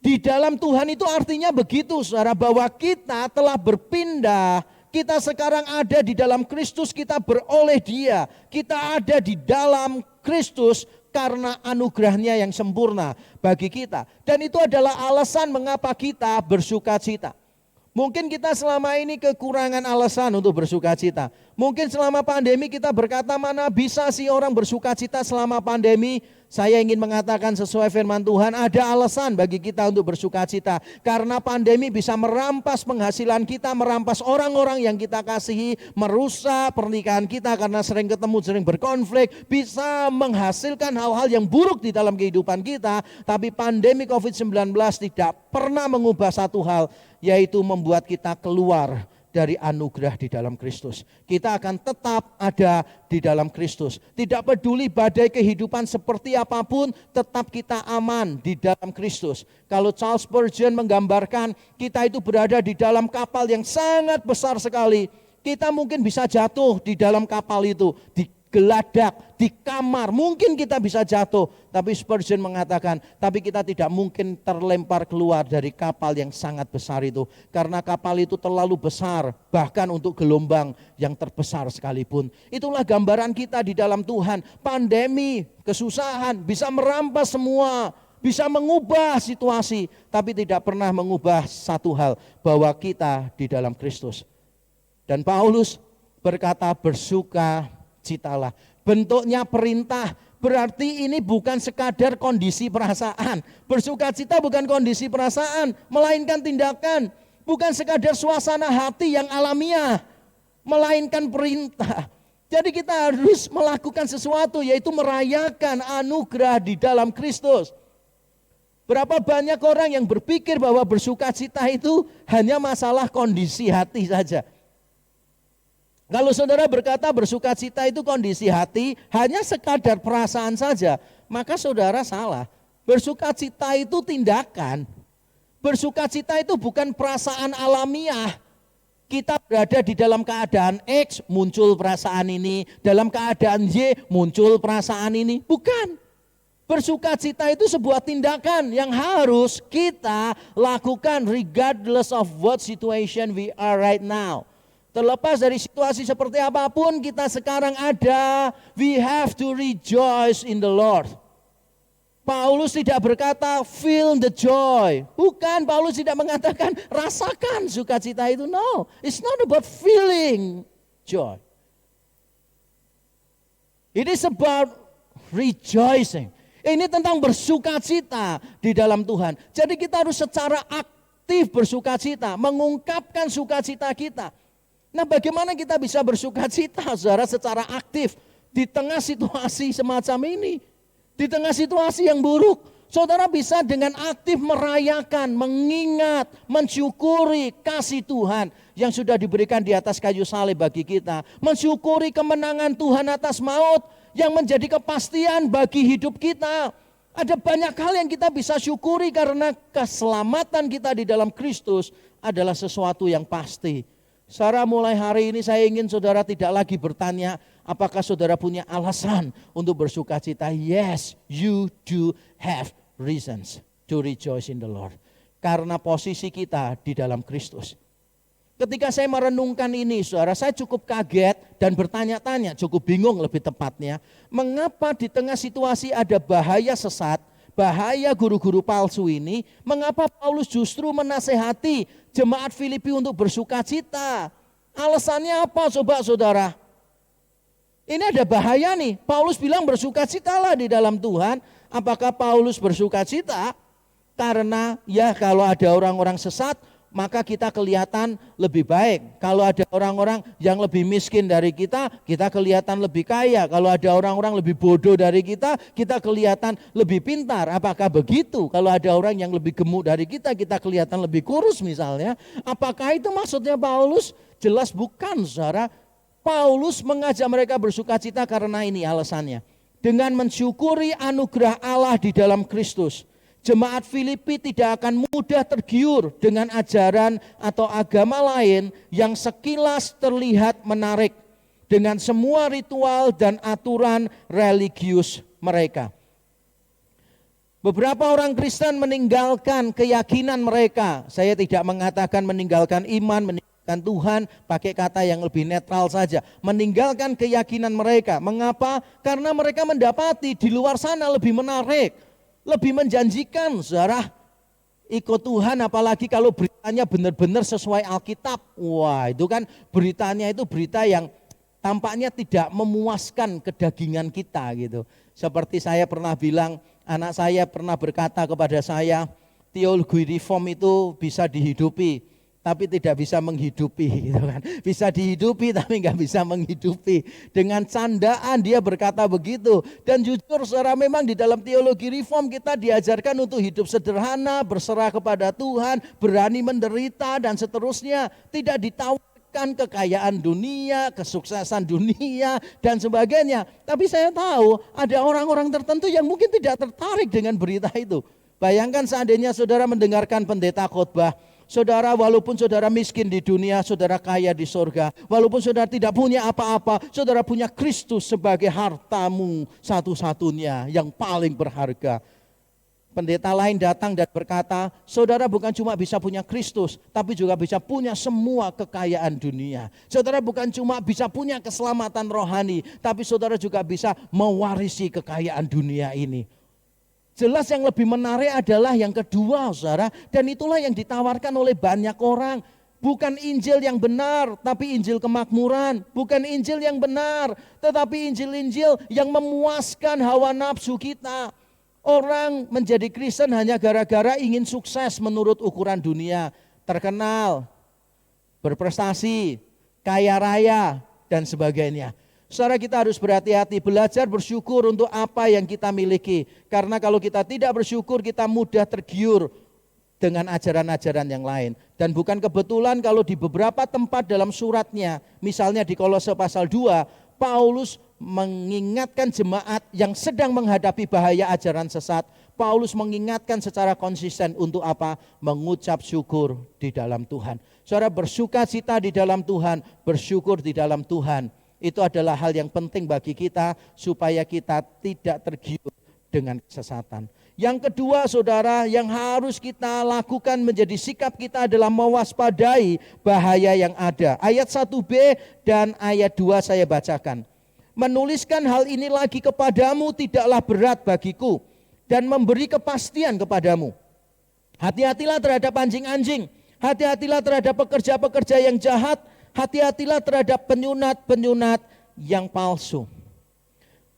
Di dalam Tuhan itu artinya begitu, saudara, bahwa kita telah berpindah. Kita sekarang ada di dalam Kristus, kita beroleh Dia. Kita ada di dalam Kristus karena anugerahnya yang sempurna bagi kita. Dan itu adalah alasan mengapa kita bersukacita. Mungkin kita selama ini kekurangan alasan untuk bersuka cita. Mungkin selama pandemi kita berkata, mana bisa sih orang bersuka cita selama pandemi? Saya ingin mengatakan sesuai firman Tuhan, ada alasan bagi kita untuk bersuka cita. Karena pandemi bisa merampas penghasilan kita, merampas orang-orang yang kita kasihi, merusak pernikahan kita karena sering ketemu, sering berkonflik, bisa menghasilkan hal-hal yang buruk di dalam kehidupan kita. Tapi pandemi COVID-19 tidak pernah mengubah satu hal, yaitu membuat kita keluar dari anugerah di dalam Kristus. Kita akan tetap ada di dalam Kristus. Tidak peduli badai kehidupan seperti apapun, tetap kita aman di dalam Kristus. Kalau Charles Spurgeon menggambarkan kita itu berada di dalam kapal yang sangat besar sekali. Kita mungkin bisa jatuh di dalam kapal itu, digeladak, di kamar, mungkin kita bisa jatuh. Tapi Spurgeon mengatakan, tapi kita tidak mungkin terlempar keluar dari kapal yang sangat besar itu. Karena kapal itu terlalu besar, bahkan untuk gelombang yang terbesar sekalipun. Itulah gambaran kita di dalam Tuhan. Pandemi, kesusahan bisa merampas semua, bisa mengubah situasi, tapi tidak pernah mengubah satu hal, bahwa kita di dalam Kristus. Dan Paulus berkata, bersuka citalah. Bentuknya perintah, berarti ini bukan sekadar kondisi perasaan. Bersuka cita bukan kondisi perasaan, melainkan tindakan. Bukan sekadar suasana hati yang alamiah, melainkan perintah. Jadi kita harus melakukan sesuatu, yaitu merayakan anugerah di dalam Kristus. Berapa banyak orang yang berpikir bahwa bersuka cita itu hanya masalah kondisi hati saja. Kalau saudara berkata bersuka cita itu kondisi hati, hanya sekadar perasaan saja, maka saudara salah. Bersuka cita itu tindakan. Bersuka cita itu bukan perasaan alamiah. Kita berada di dalam keadaan X, muncul perasaan ini. Dalam keadaan Y, muncul perasaan ini. Bukan. Bersuka cita itu sebuah tindakan yang harus kita lakukan regardless of what situation we are right now. Terlepas dari situasi seperti apapun kita sekarang ada, we have to rejoice in the Lord. Paulus tidak berkata feel the joy. Bukan, Paulus tidak mengatakan rasakan sukacita itu. No, it's not about feeling joy. It is about rejoicing. Ini tentang bersukacita di dalam Tuhan. Jadi kita harus secara aktif bersukacita, mengungkapkan sukacita kita. Nah, bagaimana kita bisa bersukacita, saudara, secara aktif di tengah situasi semacam ini? Di tengah situasi yang buruk, saudara bisa dengan aktif merayakan, mengingat, mensyukuri kasih Tuhan yang sudah diberikan di atas kayu salib bagi kita. Mensyukuri kemenangan Tuhan atas maut yang menjadi kepastian bagi hidup kita. Ada banyak hal yang kita bisa syukuri karena keselamatan kita di dalam Kristus adalah sesuatu yang pasti. Saudara, mulai hari ini saya ingin saudara tidak lagi bertanya apakah saudara punya alasan untuk bersuka cita. Yes, you do have reasons to rejoice in the Lord. Karena posisi kita di dalam Kristus. Ketika saya merenungkan ini, saudara, saya cukup kaget dan bertanya-tanya, cukup bingung lebih tepatnya. Mengapa di tengah situasi ada bahaya sesat, bahaya guru-guru palsu ini, mengapa Paulus justru menasehati jemaat Filipi untuk bersuka cita? Alasannya apa coba saudara? Ini ada bahaya nih, Paulus bilang bersuka citalah di dalam Tuhan. Apakah Paulus bersuka cita? Karena ya kalau ada orang-orang sesat, maka kita kelihatan lebih baik. Kalau ada orang-orang yang lebih miskin dari kita, kita kelihatan lebih kaya. Kalau ada orang-orang lebih bodoh dari kita kelihatan lebih pintar. Apakah begitu? Kalau ada orang yang lebih gemuk dari kita kelihatan lebih kurus misalnya. Apakah itu maksudnya Paulus? Jelas bukan, saudara. Paulus mengajak mereka bersuka cita karena ini alasannya. Dengan mensyukuri anugerah Allah di dalam Kristus. Jemaat Filipi tidak akan mudah tergiur dengan ajaran atau agama lain yang sekilas terlihat menarik dengan semua ritual dan aturan religius mereka. Beberapa orang Kristen meninggalkan keyakinan mereka. Saya tidak mengatakan meninggalkan iman, meninggalkan Tuhan, pakai kata yang lebih netral saja. Meninggalkan keyakinan mereka. Mengapa? Karena mereka mendapati di luar sana lebih menarik, lebih menjanjikan, saudara. ikut Tuhan, apalagi kalau beritanya benar-benar sesuai Alkitab. Wah, itu kan beritanya itu berita yang tampaknya tidak memuaskan kedagingan kita gitu. Seperti saya pernah bilang, anak saya pernah berkata kepada saya, teologi reform itu bisa dihidupi, tapi tidak bisa menghidupi gitu kan. Bisa dihidupi tapi nggak bisa menghidupi. Dengan candaan dia berkata begitu. Dan jujur saudara, memang di dalam teologi reform kita diajarkan untuk hidup sederhana, berserah kepada Tuhan, berani menderita dan seterusnya. Tidak ditawarkan kekayaan dunia, kesuksesan dunia dan sebagainya. Tapi saya tahu ada orang-orang tertentu yang mungkin tidak tertarik dengan berita itu. Bayangkan seandainya saudara mendengarkan pendeta khotbah, saudara walaupun saudara miskin di dunia, saudara kaya di surga. Walaupun saudara tidak punya apa-apa, saudara punya Kristus sebagai hartamu satu-satunya yang paling berharga. Pendeta lain datang dan berkata, saudara bukan cuma bisa punya Kristus, tapi juga bisa punya semua kekayaan dunia. Saudara bukan cuma bisa punya keselamatan rohani, tapi saudara juga bisa mewarisi kekayaan dunia ini. Jelas yang lebih menarik adalah yang kedua saudara, dan itulah yang ditawarkan oleh banyak orang. Bukan Injil yang benar, tapi Injil kemakmuran. Bukan Injil yang benar, tetapi Injil-Injil yang memuaskan hawa nafsu kita. Orang menjadi Kristen hanya gara-gara ingin sukses menurut ukuran dunia. Terkenal, berprestasi, kaya raya, dan sebagainya. Saudara, kita harus berhati-hati, belajar bersyukur untuk apa yang kita miliki. Karena kalau kita tidak bersyukur, kita mudah tergiur dengan ajaran-ajaran yang lain. Dan bukan kebetulan kalau di beberapa tempat dalam suratnya, misalnya di Kolose pasal 2, Paulus mengingatkan jemaat yang sedang menghadapi bahaya ajaran sesat. Paulus mengingatkan secara konsisten untuk apa? Mengucap syukur di dalam Tuhan. Saudara, bersukacita di dalam Tuhan, bersyukur di dalam Tuhan. Itu adalah hal yang penting bagi kita supaya kita tidak tergiur dengan kesesatan. Yang kedua saudara, yang harus kita lakukan menjadi sikap kita adalah mewaspadai bahaya yang ada. Ayat 1b dan ayat 2 saya bacakan. Menuliskan hal ini lagi kepadamu tidaklah berat bagiku dan memberi kepastian kepadamu. Hati-hatilah terhadap anjing-anjing, hati-hatilah terhadap pekerja-pekerja yang jahat, hati-hatilah terhadap penyunat-penyunat yang palsu.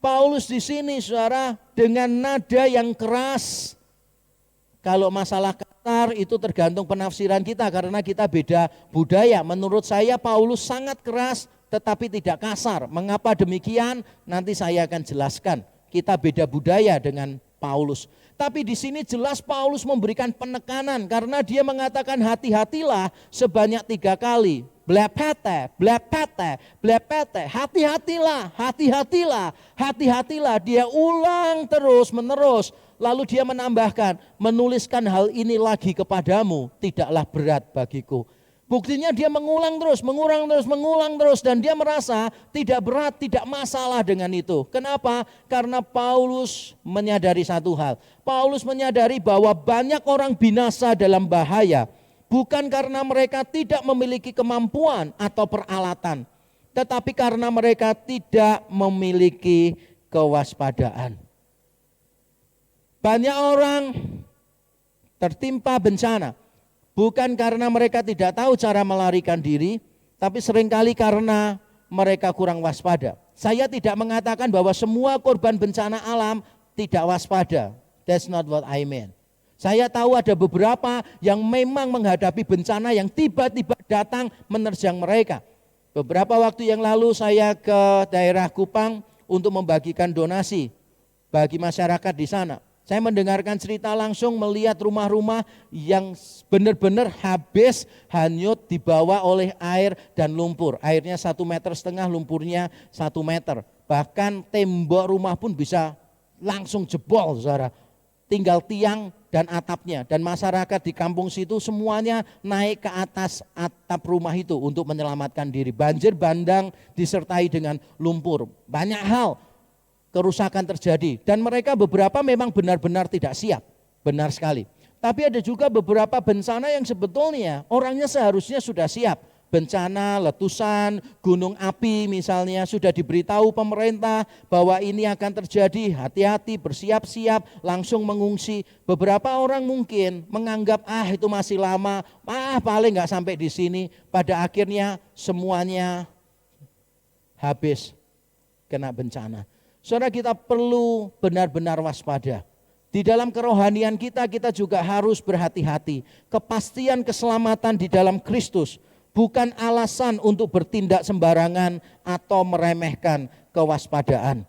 Paulus di sini saudara dengan nada yang keras. Kalau masalah kasar itu tergantung penafsiran kita karena kita beda budaya. Menurut saya Paulus sangat keras tetapi tidak kasar. Mengapa demikian? Nanti saya akan jelaskan. Kita beda budaya dengan Paulus. Tapi di sini jelas Paulus memberikan penekanan karena dia mengatakan hati-hatilah sebanyak 3 kali. Blepete, blepete, blepete, hati-hatilah, hati-hatilah, hati-hatilah. Dia ulang terus menerus. Lalu dia menambahkan, menuliskan hal ini lagi kepadamu tidaklah berat bagiku. Buktinya dia mengulang terus, mengulang terus. Dan dia merasa tidak berat, tidak masalah dengan itu. Kenapa? Karena Paulus menyadari satu hal. Paulus menyadari bahwa banyak orang binasa dalam bahaya. Bukan karena mereka tidak memiliki kemampuan atau peralatan, tetapi karena mereka tidak memiliki kewaspadaan. Banyak orang tertimpa bencana, bukan karena mereka tidak tahu cara melarikan diri, tapi seringkali karena mereka kurang waspada. Saya tidak mengatakan bahwa semua korban bencana alam tidak waspada. That's not what I mean. Saya tahu ada beberapa yang memang menghadapi bencana yang tiba-tiba datang menerjang mereka. Beberapa waktu yang lalu saya ke daerah Kupang untuk membagikan donasi bagi masyarakat di sana. Saya mendengarkan cerita langsung, melihat rumah-rumah yang benar-benar habis, hanyut dibawa oleh air dan lumpur. Airnya 1,5 meter, lumpurnya 1 meter. Bahkan tembok rumah pun bisa langsung jebol, saudara. Tinggal tiang dan atapnya, dan masyarakat di kampung situ semuanya naik ke atas atap rumah itu untuk menyelamatkan diri. Banjir bandang disertai dengan lumpur, banyak hal kerusakan terjadi dan mereka beberapa memang benar-benar tidak siap, benar sekali. Tapi ada juga beberapa bencana yang sebetulnya orangnya seharusnya sudah siap. bencana, letusan, gunung api misalnya sudah diberitahu pemerintah bahwa ini akan terjadi, hati-hati, bersiap-siap, langsung mengungsi. Beberapa orang mungkin menganggap itu masih lama, paling nggak sampai di sini. Pada akhirnya semuanya habis kena bencana. Saudara, kita perlu benar-benar waspada. Di dalam kerohanian kita juga harus berhati-hati. Kepastian keselamatan di dalam Kristus bukan alasan untuk bertindak sembarangan atau meremehkan kewaspadaan.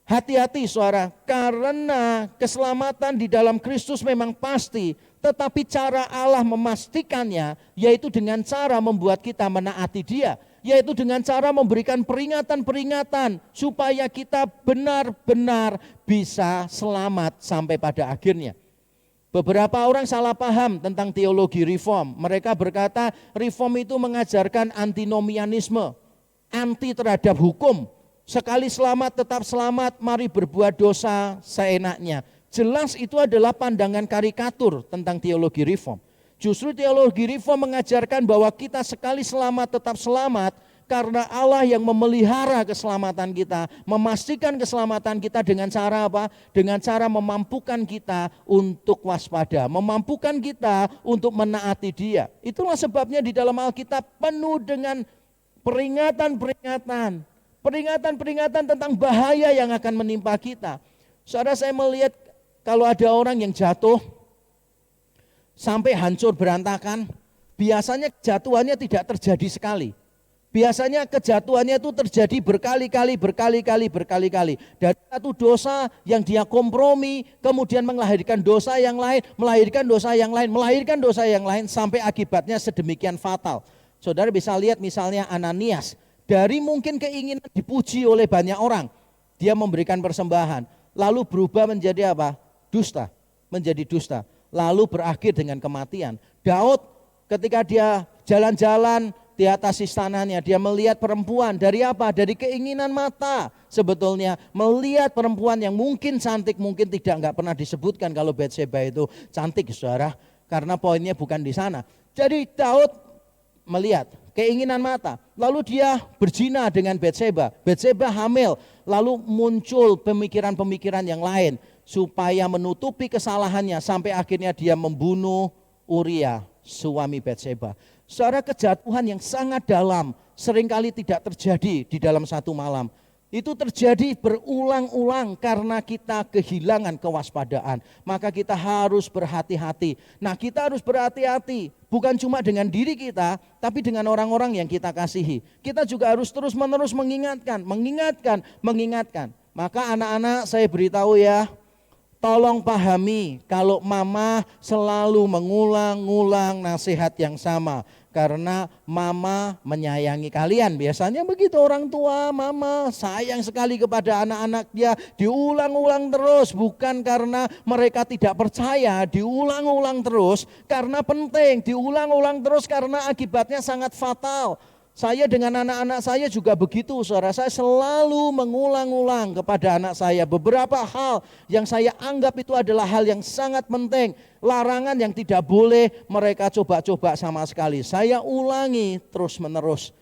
Hati-hati saudara, karena keselamatan di dalam Kristus memang pasti, tetapi cara Allah memastikannya yaitu dengan cara membuat kita menaati Dia, yaitu dengan cara memberikan peringatan-peringatan supaya kita benar-benar bisa selamat sampai pada akhirnya. Beberapa orang salah paham tentang teologi reform. Mereka berkata reform itu mengajarkan antinomianisme, anti terhadap hukum. Sekali selamat tetap selamat, mari berbuat dosa seenaknya. Jelas itu adalah pandangan karikatur tentang teologi reform. Justru teologi reform mengajarkan bahwa kita sekali selamat tetap selamat, karena Allah yang memelihara keselamatan kita, memastikan keselamatan kita dengan cara apa? Dengan cara memampukan kita untuk waspada, memampukan kita untuk menaati Dia. Itulah sebabnya di dalam Alkitab penuh dengan peringatan-peringatan tentang bahaya yang akan menimpa kita. Saudara, saya melihat kalau ada orang yang jatuh sampai hancur berantakan, biasanya kejatuhannya tidak terjadi sekali. Biasanya kejatuhannya itu terjadi berkali-kali. Dari satu dosa yang dia kompromi, kemudian melahirkan dosa yang lain, sampai akibatnya sedemikian fatal. Saudara bisa lihat misalnya Ananias, dari mungkin keinginan dipuji oleh banyak orang, dia memberikan persembahan, lalu berubah menjadi apa? Menjadi dusta, lalu berakhir dengan kematian. Daud ketika dia jalan-jalan di atas istananya, dia melihat perempuan. Dari apa? Dari keinginan mata. Sebetulnya melihat perempuan yang mungkin cantik, mungkin nggak pernah disebutkan kalau Batseba itu cantik, saudara, karena poinnya bukan di sana. Jadi Daud melihat keinginan mata, lalu dia berzina dengan Batseba. Batseba hamil, lalu muncul pemikiran-pemikiran yang lain supaya menutupi kesalahannya, sampai akhirnya dia membunuh Uria, suami Batseba. Saudara, kejatuhan yang sangat dalam seringkali tidak terjadi di dalam satu malam. Itu terjadi berulang-ulang karena kita kehilangan kewaspadaan. Maka kita harus berhati-hati. Nah, kita harus berhati-hati bukan cuma dengan diri kita, tapi dengan orang-orang yang kita kasihi. Kita juga harus terus-menerus mengingatkan. Maka anak-anak, saya beritahu ya, tolong pahami kalau mama selalu mengulang-ulang nasihat yang sama. Karena mama menyayangi kalian. Biasanya begitu orang tua, mama sayang sekali kepada anak-anaknya. Diulang-ulang terus, bukan karena mereka tidak percaya. Diulang-ulang terus karena penting. Diulang-ulang terus karena akibatnya sangat fatal. Saya dengan anak-anak saya juga begitu, saudara. Saya selalu mengulang-ulang kepada anak saya beberapa hal yang saya anggap itu adalah hal yang sangat penting. Larangan yang tidak boleh mereka coba-coba sama sekali. Saya ulangi terus-menerus.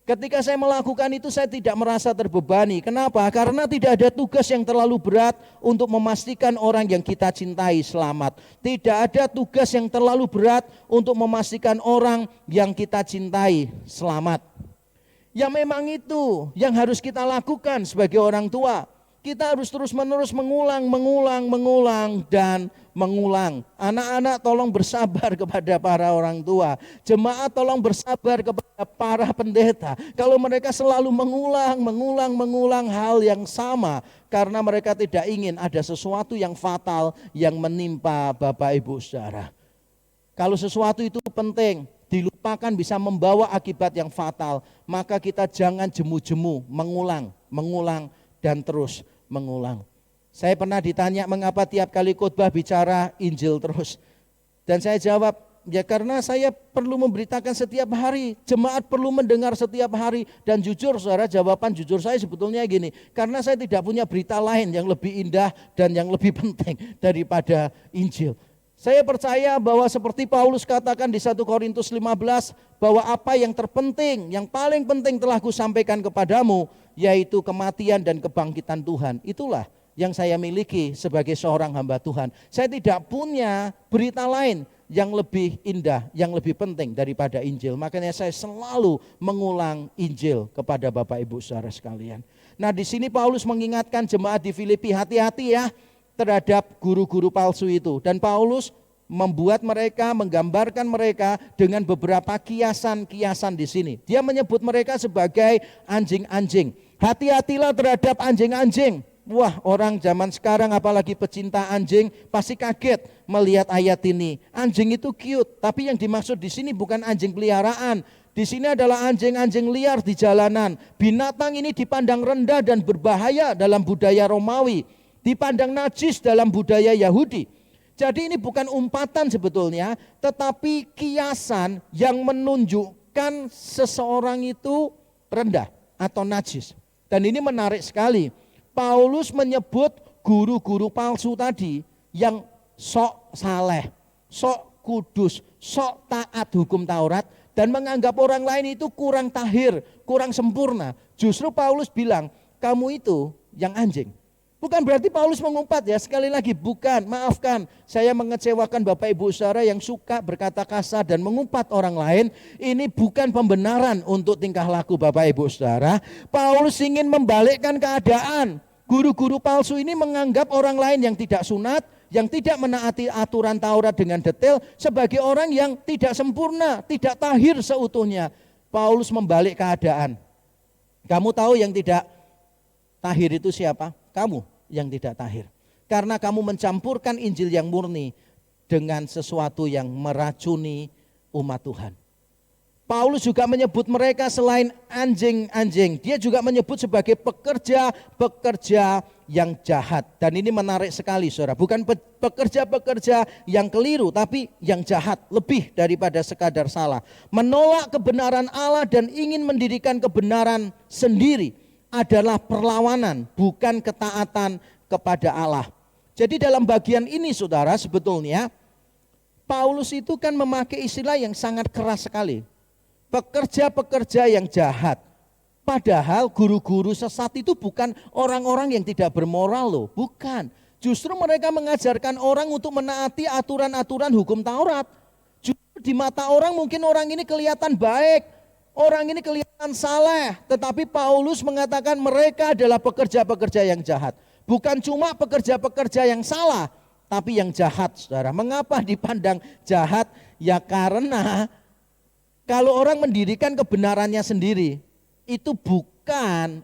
Ketika saya melakukan itu saya tidak merasa terbebani. Kenapa? Karena tidak ada tugas yang terlalu berat untuk memastikan orang yang kita cintai selamat. Tidak ada tugas yang terlalu berat untuk memastikan orang yang kita cintai selamat. Ya memang itu yang harus kita lakukan sebagai orang tua. Kita harus terus-menerus mengulang dan mengulang. Anak-anak tolong bersabar kepada para orang tua. Jemaat tolong bersabar kepada para pendeta. Kalau mereka selalu mengulang hal yang sama. Karena mereka tidak ingin ada sesuatu yang fatal yang menimpa Bapak Ibu Saudara. Kalau sesuatu itu penting, dilupakan bisa membawa akibat yang fatal. Maka kita jangan jemu-jemu, mengulang dan terus mengulang. Saya pernah ditanya mengapa tiap kali khotbah bicara Injil terus. Dan saya jawab, ya karena saya perlu memberitakan setiap hari. Jemaat perlu mendengar setiap hari. Dan jujur saudara, jawaban jujur saya sebetulnya gini. Karena saya tidak punya berita lain yang lebih indah dan yang lebih penting daripada Injil. Saya percaya bahwa seperti Paulus katakan di 1 Korintus 15, bahwa apa yang terpenting, yang paling penting telah kusampaikan kepadamu, yaitu kematian dan kebangkitan Tuhan. Itulah yang saya miliki sebagai seorang hamba Tuhan. Saya tidak punya berita lain yang lebih indah, yang lebih penting daripada Injil. Makanya saya selalu mengulang Injil kepada Bapak Ibu saudara sekalian. Nah, di sini Paulus mengingatkan jemaat di Filipi, hati-hati ya terhadap guru-guru palsu itu. Dan Paulus membuat mereka, menggambarkan mereka dengan beberapa kiasan-kiasan di sini. Dia menyebut mereka sebagai anjing-anjing. Hati-hatilah terhadap anjing-anjing. Wah, orang zaman sekarang apalagi pecinta anjing pasti kaget melihat ayat ini. Anjing itu cute, tapi yang dimaksud di sini bukan anjing peliharaan. Di sini adalah anjing-anjing liar di jalanan. Binatang ini dipandang rendah dan berbahaya dalam budaya Romawi. Dipandang najis dalam budaya Yahudi. Jadi ini bukan umpatan sebetulnya, tetapi kiasan yang menunjukkan seseorang itu rendah atau najis. Dan ini menarik sekali. Paulus menyebut guru-guru palsu tadi yang sok saleh, sok kudus, sok taat hukum Taurat, dan menganggap orang lain itu kurang tahir, kurang sempurna. Justru Paulus bilang, kamu itu yang anjing. Bukan berarti Paulus mengumpat ya, sekali lagi bukan, maafkan. Saya mengecewakan Bapak Ibu saudara yang suka berkata kasar dan mengumpat orang lain. Ini bukan pembenaran untuk tingkah laku Bapak Ibu saudara. Paulus ingin membalikkan keadaan. Guru-guru palsu ini menganggap orang lain yang tidak sunat, yang tidak menaati aturan Taurat dengan detail sebagai orang yang tidak sempurna, tidak tahir seutuhnya. Paulus membalik keadaan. Kamu tahu yang tidak tahir itu siapa? Kamu yang tidak tahir. Karena kamu mencampurkan Injil yang murni dengan sesuatu yang meracuni umat Tuhan. Paulus juga menyebut mereka selain anjing-anjing, dia juga menyebut sebagai pekerja-pekerja yang jahat. Dan ini menarik sekali saudara, bukan pekerja-pekerja yang keliru, tapi yang jahat, lebih daripada sekadar salah. Menolak kebenaran Allah dan ingin mendirikan kebenaran sendiri adalah perlawanan, bukan ketaatan kepada Allah. Jadi dalam bagian ini saudara, sebetulnya Paulus itu kan memakai istilah yang sangat keras sekali. Pekerja-pekerja yang jahat. Padahal guru-guru sesat itu bukan orang-orang yang tidak bermoral loh, bukan. Justru mereka mengajarkan orang untuk menaati aturan-aturan hukum Taurat. Justru di mata orang mungkin orang ini kelihatan baik, orang ini kelihatan saleh, tetapi Paulus mengatakan mereka adalah pekerja-pekerja yang jahat. Bukan cuma pekerja-pekerja yang salah, tapi yang jahat, saudara. Mengapa dipandang jahat? Ya karena kalau orang mendirikan kebenarannya sendiri, itu bukan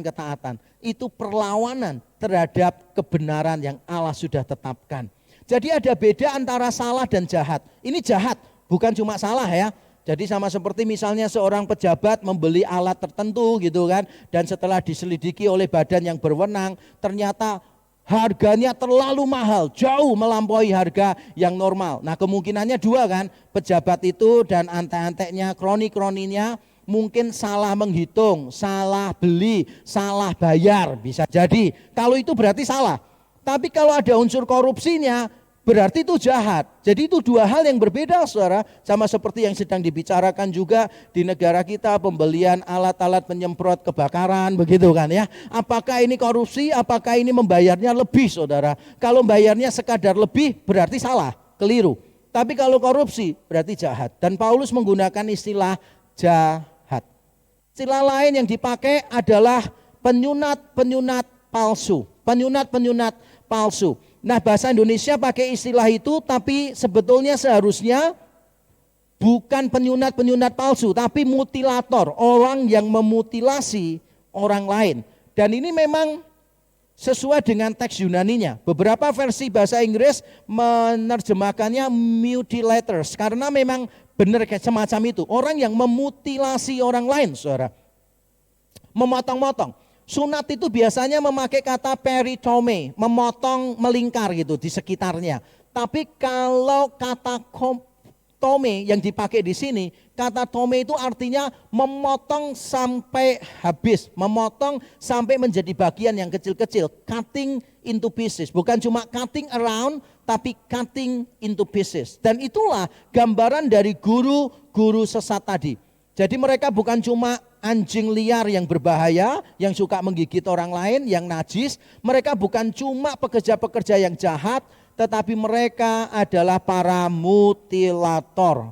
ketaatan, itu perlawanan terhadap kebenaran yang Allah sudah tetapkan. Jadi ada beda antara salah dan jahat. Ini jahat, bukan cuma salah ya. Jadi sama seperti misalnya seorang pejabat membeli alat tertentu gitu kan, dan setelah diselidiki oleh badan yang berwenang, ternyata harganya terlalu mahal, jauh melampaui harga yang normal. Nah kemungkinannya dua kan, pejabat itu dan antek-anteknya, kroni-kroninya mungkin salah menghitung, salah beli, salah bayar, bisa jadi. Kalau itu berarti salah. Tapi kalau ada unsur korupsinya, berarti itu jahat. Jadi itu dua hal yang berbeda saudara. Sama seperti yang sedang dibicarakan juga di negara kita, pembelian alat-alat penyemprot kebakaran begitu kan ya. Apakah ini korupsi, apakah ini membayarnya lebih saudara. Kalau bayarnya sekadar lebih berarti salah, keliru. Tapi kalau korupsi berarti jahat. Dan Paulus menggunakan istilah jahat. Istilah lain yang dipakai adalah penyunat-penyunat palsu. Penyunat-penyunat palsu. Nah bahasa Indonesia pakai istilah itu, tapi sebetulnya seharusnya bukan penyunat-penyunat palsu, tapi mutilator, orang yang memutilasi orang lain. Dan ini memang sesuai dengan teks Yunaninya. Beberapa versi bahasa Inggris menerjemahkannya mutilators, karena memang benar kayak semacam itu, orang yang memutilasi orang lain, saudara. Memotong-motong. Sunat itu biasanya memakai kata peritome, memotong melingkar gitu di sekitarnya. Tapi kalau kata tome yang dipakai di sini, kata tome itu artinya memotong sampai habis, memotong sampai menjadi bagian yang kecil-kecil, cutting into pieces. Bukan cuma cutting around, tapi cutting into pieces. Dan itulah gambaran dari guru-guru sesat tadi. Jadi mereka bukan cuma anjing liar yang berbahaya, yang suka menggigit orang lain, yang najis. Mereka bukan cuma pekerja-pekerja yang jahat, tetapi mereka adalah para mutilator.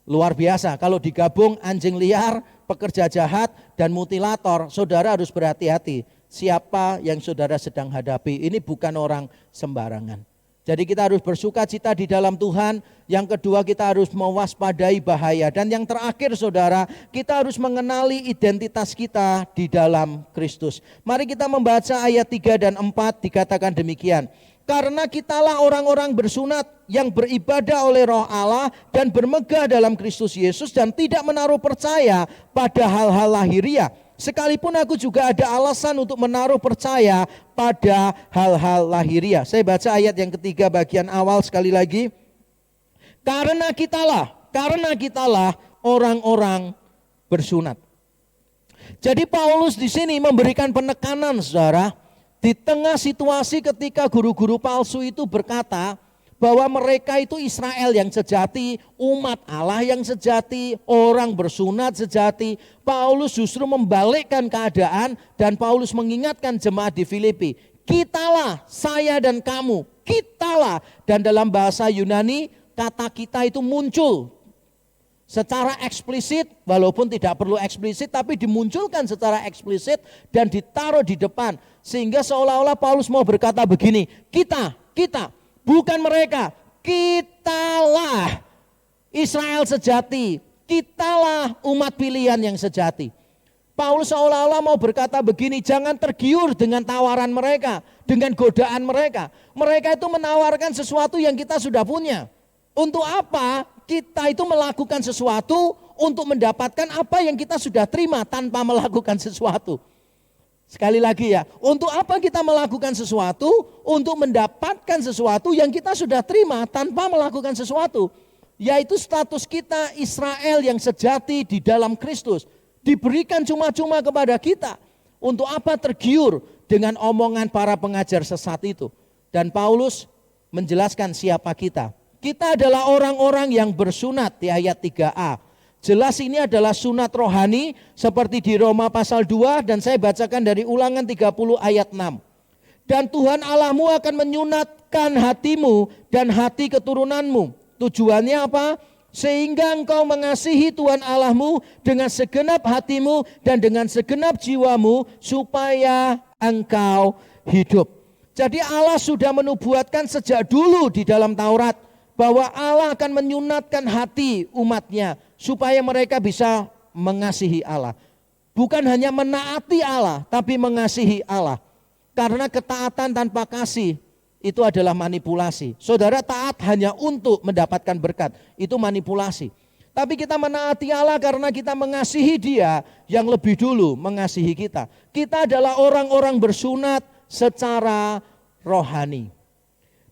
Luar biasa, kalau digabung anjing liar, pekerja jahat, dan mutilator, saudara harus berhati-hati. Siapa yang saudara sedang hadapi, ini bukan orang sembarangan. Jadi kita harus bersukacita di dalam Tuhan. Yang kedua, kita harus mewaspadai bahaya. Dan yang terakhir saudara, kita harus mengenali identitas kita di dalam Kristus. Mari kita membaca ayat 3 dan 4, dikatakan demikian. Karena kitalah orang-orang bersunat yang beribadah oleh Roh Allah dan bermegah dalam Kristus Yesus dan tidak menaruh percaya pada hal-hal lahiriah. Sekalipun aku juga ada alasan untuk menaruh percaya pada hal-hal lahiriah. Saya baca ayat yang ketiga bagian awal sekali lagi. Karena kitalah orang-orang bersunat. Jadi Paulus di sini memberikan penekanan saudara. Di tengah situasi ketika guru-guru palsu itu berkata bahwa mereka itu Israel yang sejati, umat Allah yang sejati, orang bersunat sejati. Paulus justru membalikkan keadaan dan Paulus mengingatkan jemaat di Filipi. Kitalah, saya dan kamu, kitalah. Dan dalam bahasa Yunani kata kita itu muncul secara eksplisit, walaupun tidak perlu eksplisit tapi dimunculkan secara eksplisit dan ditaruh di depan. Sehingga seolah-olah Paulus mau berkata begini, kita, bukan mereka, kitalah Israel sejati, kitalah umat pilihan yang sejati. Paulus seolah-olah mau berkata begini, jangan tergiur dengan tawaran mereka, dengan godaan mereka. Mereka itu menawarkan sesuatu yang kita sudah punya. Untuk apa kita itu melakukan sesuatu untuk mendapatkan apa yang kita sudah terima tanpa melakukan sesuatu? Sekali lagi ya, untuk apa kita melakukan sesuatu? Untuk mendapatkan sesuatu yang kita sudah terima tanpa melakukan sesuatu. Yaitu status kita Israel yang sejati di dalam Kristus. Diberikan cuma-cuma kepada kita. Untuk apa tergiur dengan omongan para pengajar sesat itu? Dan Paulus menjelaskan siapa kita. Kita adalah orang-orang yang bersunat di ayat 3a. Jelas ini adalah sunat rohani seperti di Roma pasal 2 dan saya bacakan dari Ulangan 30 ayat 6. Dan Tuhan Allahmu akan menyunatkan hatimu dan hati keturunanmu. Tujuannya apa? Sehingga engkau mengasihi Tuhan Allahmu dengan segenap hatimu dan dengan segenap jiwamu supaya engkau hidup. Jadi Allah sudah menubuatkan sejak dulu di dalam Taurat bahwa Allah akan menyunatkan hati umatnya supaya mereka bisa mengasihi Allah. Bukan hanya menaati Allah, tapi mengasihi Allah. Karena ketaatan tanpa kasih itu adalah manipulasi. Saudara taat hanya untuk mendapatkan berkat, itu manipulasi. Tapi kita menaati Allah karena kita mengasihi Dia yang lebih dulu mengasihi kita. Kita adalah orang-orang bersunat secara rohani.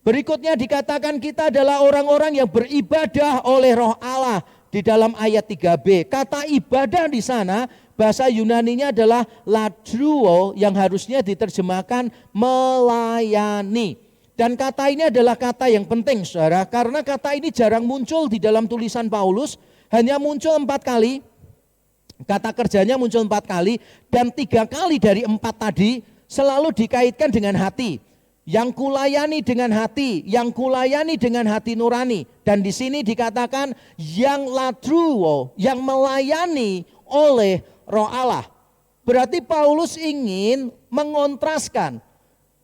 Berikutnya dikatakan kita adalah orang-orang yang beribadah oleh Roh Allah di dalam ayat 3b. Kata ibadah di sana bahasa Yunaninya adalah ladruo yang harusnya diterjemahkan melayani. Dan kata ini adalah kata yang penting saudara, karena kata ini jarang muncul di dalam tulisan Paulus, hanya muncul 4 kali. Kata kerjanya muncul 4 kali dan 3 kali dari 4 tadi selalu dikaitkan dengan hati. Yang kulayani dengan hati, yang kulayani dengan hati nurani. Dan di sini dikatakan yang ladruo, yang melayani oleh Roh Allah. Berarti Paulus ingin mengontraskan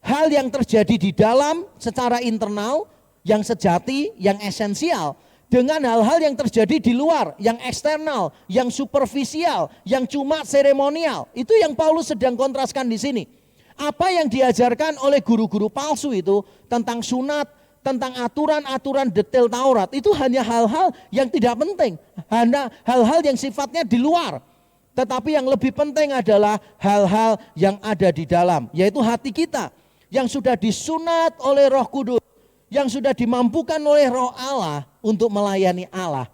hal yang terjadi di dalam secara internal, yang sejati, yang esensial, dengan hal-hal yang terjadi di luar, yang eksternal, yang superficial, yang cuma seremonial. Itu yang Paulus sedang kontraskan di sini. Apa yang diajarkan oleh guru-guru palsu itu tentang sunat, tentang aturan-aturan detail Taurat, itu hanya hal-hal yang tidak penting, hanya hal-hal yang sifatnya di luar. Tetapi yang lebih penting adalah hal-hal yang ada di dalam, yaitu hati kita yang sudah disunat oleh Roh Kudus, yang sudah dimampukan oleh Roh Allah untuk melayani Allah.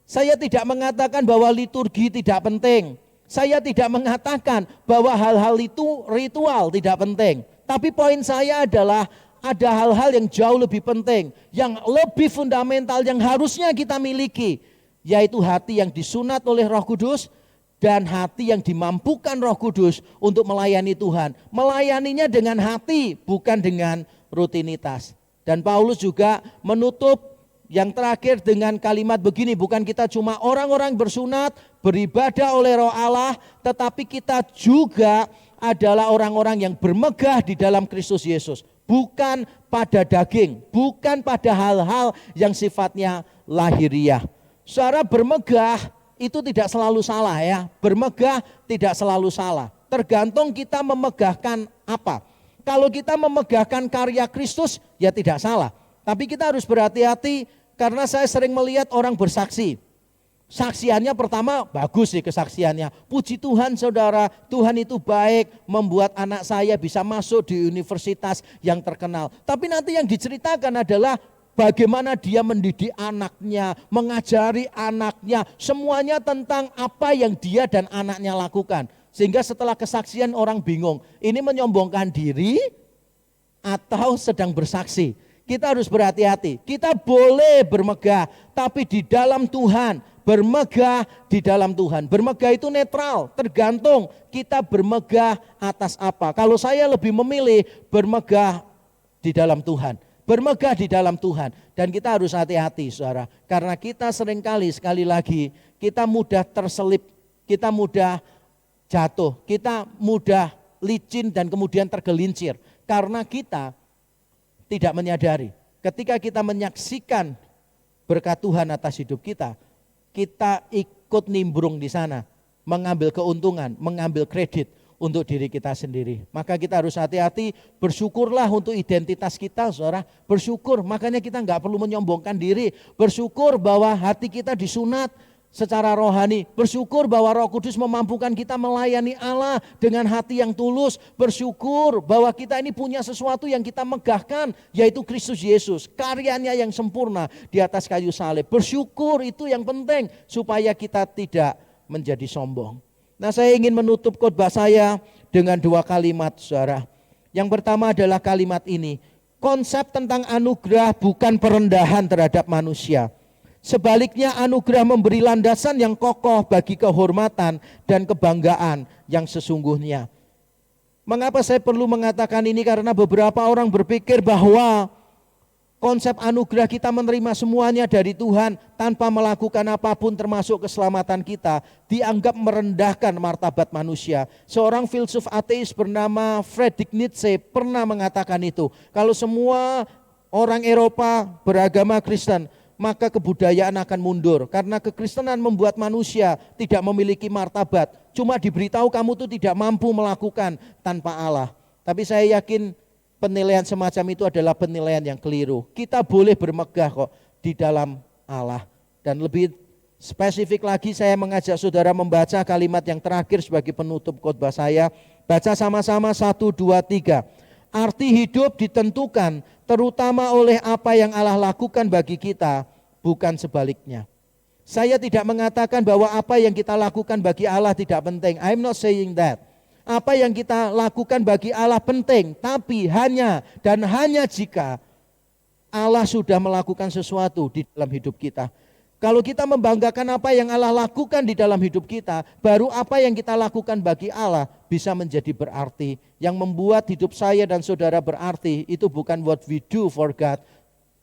Saya tidak mengatakan bahwa liturgi tidak penting. Saya tidak mengatakan bahwa hal-hal itu ritual tidak penting. Tapi poin saya adalah ada hal-hal yang jauh lebih penting, yang lebih fundamental yang harusnya kita miliki, yaitu hati yang disunat oleh Roh Kudus dan hati yang dimampukan Roh Kudus untuk melayani Tuhan. Melayaninya dengan hati, bukan dengan rutinitas. Dan Paulus juga menutup yang terakhir dengan kalimat begini, bukan kita cuma orang-orang bersunat, beribadah oleh Roh Allah, tetapi kita juga adalah orang-orang yang bermegah di dalam Kristus Yesus. Bukan pada daging, bukan pada hal-hal yang sifatnya lahiriah. Saudara, bermegah itu tidak selalu salah ya. Bermegah tidak selalu salah. Tergantung kita memegahkan apa. Kalau kita memegahkan karya Kristus ya tidak salah. Tapi kita harus berhati-hati karena saya sering melihat orang bersaksi. Saksiannya pertama bagus sih kesaksiannya. Puji Tuhan saudara, Tuhan itu baik membuat anak saya bisa masuk di universitas yang terkenal. Tapi nanti yang diceritakan adalah bagaimana dia mendidik anaknya, mengajari anaknya. Semuanya tentang apa yang dia dan anaknya lakukan. Sehingga setelah kesaksian orang bingung, ini menyombongkan diri atau sedang bersaksi. Kita harus berhati-hati. Kita boleh bermegah, tapi di dalam Tuhan. Bermegah di dalam Tuhan. Bermegah itu netral, tergantung kita bermegah atas apa. Kalau saya lebih memilih bermegah di dalam Tuhan. Bermegah di dalam Tuhan. Dan kita harus hati-hati saudara. Karena kita seringkali, sekali lagi, kita mudah terselip, kita mudah jatuh, kita mudah licin dan kemudian tergelincir. Karena kita tidak menyadari, ketika kita menyaksikan berkat Tuhan atas hidup kita ikut nimbrung di sana, mengambil keuntungan, mengambil kredit untuk diri kita sendiri. Maka kita harus hati-hati, bersyukurlah untuk identitas kita saudara, bersyukur, makanya kita enggak perlu menyombongkan diri, bersyukur bahwa hati kita disunat secara rohani, bersyukur bahwa Roh Kudus memampukan kita melayani Allah dengan hati yang tulus, bersyukur bahwa kita ini punya sesuatu yang kita megahkan, yaitu Kristus Yesus, karyanya yang sempurna di atas kayu salib. Bersyukur itu yang penting supaya kita tidak menjadi sombong. Nah, saya ingin menutup khotbah saya dengan 2 kalimat saudara. Yang pertama adalah kalimat ini, konsep tentang anugerah bukan perendahan terhadap manusia. Sebaliknya anugerah memberi landasan yang kokoh bagi kehormatan dan kebanggaan yang sesungguhnya. Mengapa saya perlu mengatakan ini? Karena beberapa orang berpikir bahwa konsep anugerah kita menerima semuanya dari Tuhan tanpa melakukan apapun termasuk keselamatan kita dianggap merendahkan martabat manusia. Seorang filsuf ateis bernama Friedrich Nietzsche pernah mengatakan itu. Kalau semua orang Eropa beragama Kristen, maka kebudayaan akan mundur. Karena kekristenan membuat manusia tidak memiliki martabat. Cuma diberitahu kamu tuh tidak mampu melakukan tanpa Allah. Tapi saya yakin penilaian semacam itu adalah penilaian yang keliru. Kita boleh bermegah kok di dalam Allah. Dan lebih spesifik lagi saya mengajak saudara membaca kalimat yang terakhir sebagai penutup khotbah saya. Baca sama-sama 1, 2, 3. Arti hidup ditentukan terutama oleh apa yang Allah lakukan bagi kita, bukan sebaliknya. Saya tidak mengatakan bahwa apa yang kita lakukan bagi Allah tidak penting. I'm not saying that. Apa yang kita lakukan bagi Allah penting, tapi hanya dan hanya jika Allah sudah melakukan sesuatu di dalam hidup kita. Kalau kita membanggakan apa yang Allah lakukan di dalam hidup kita, baru apa yang kita lakukan bagi Allah bisa menjadi berarti. Yang membuat hidup saya dan saudara berarti itu bukan what we do for God,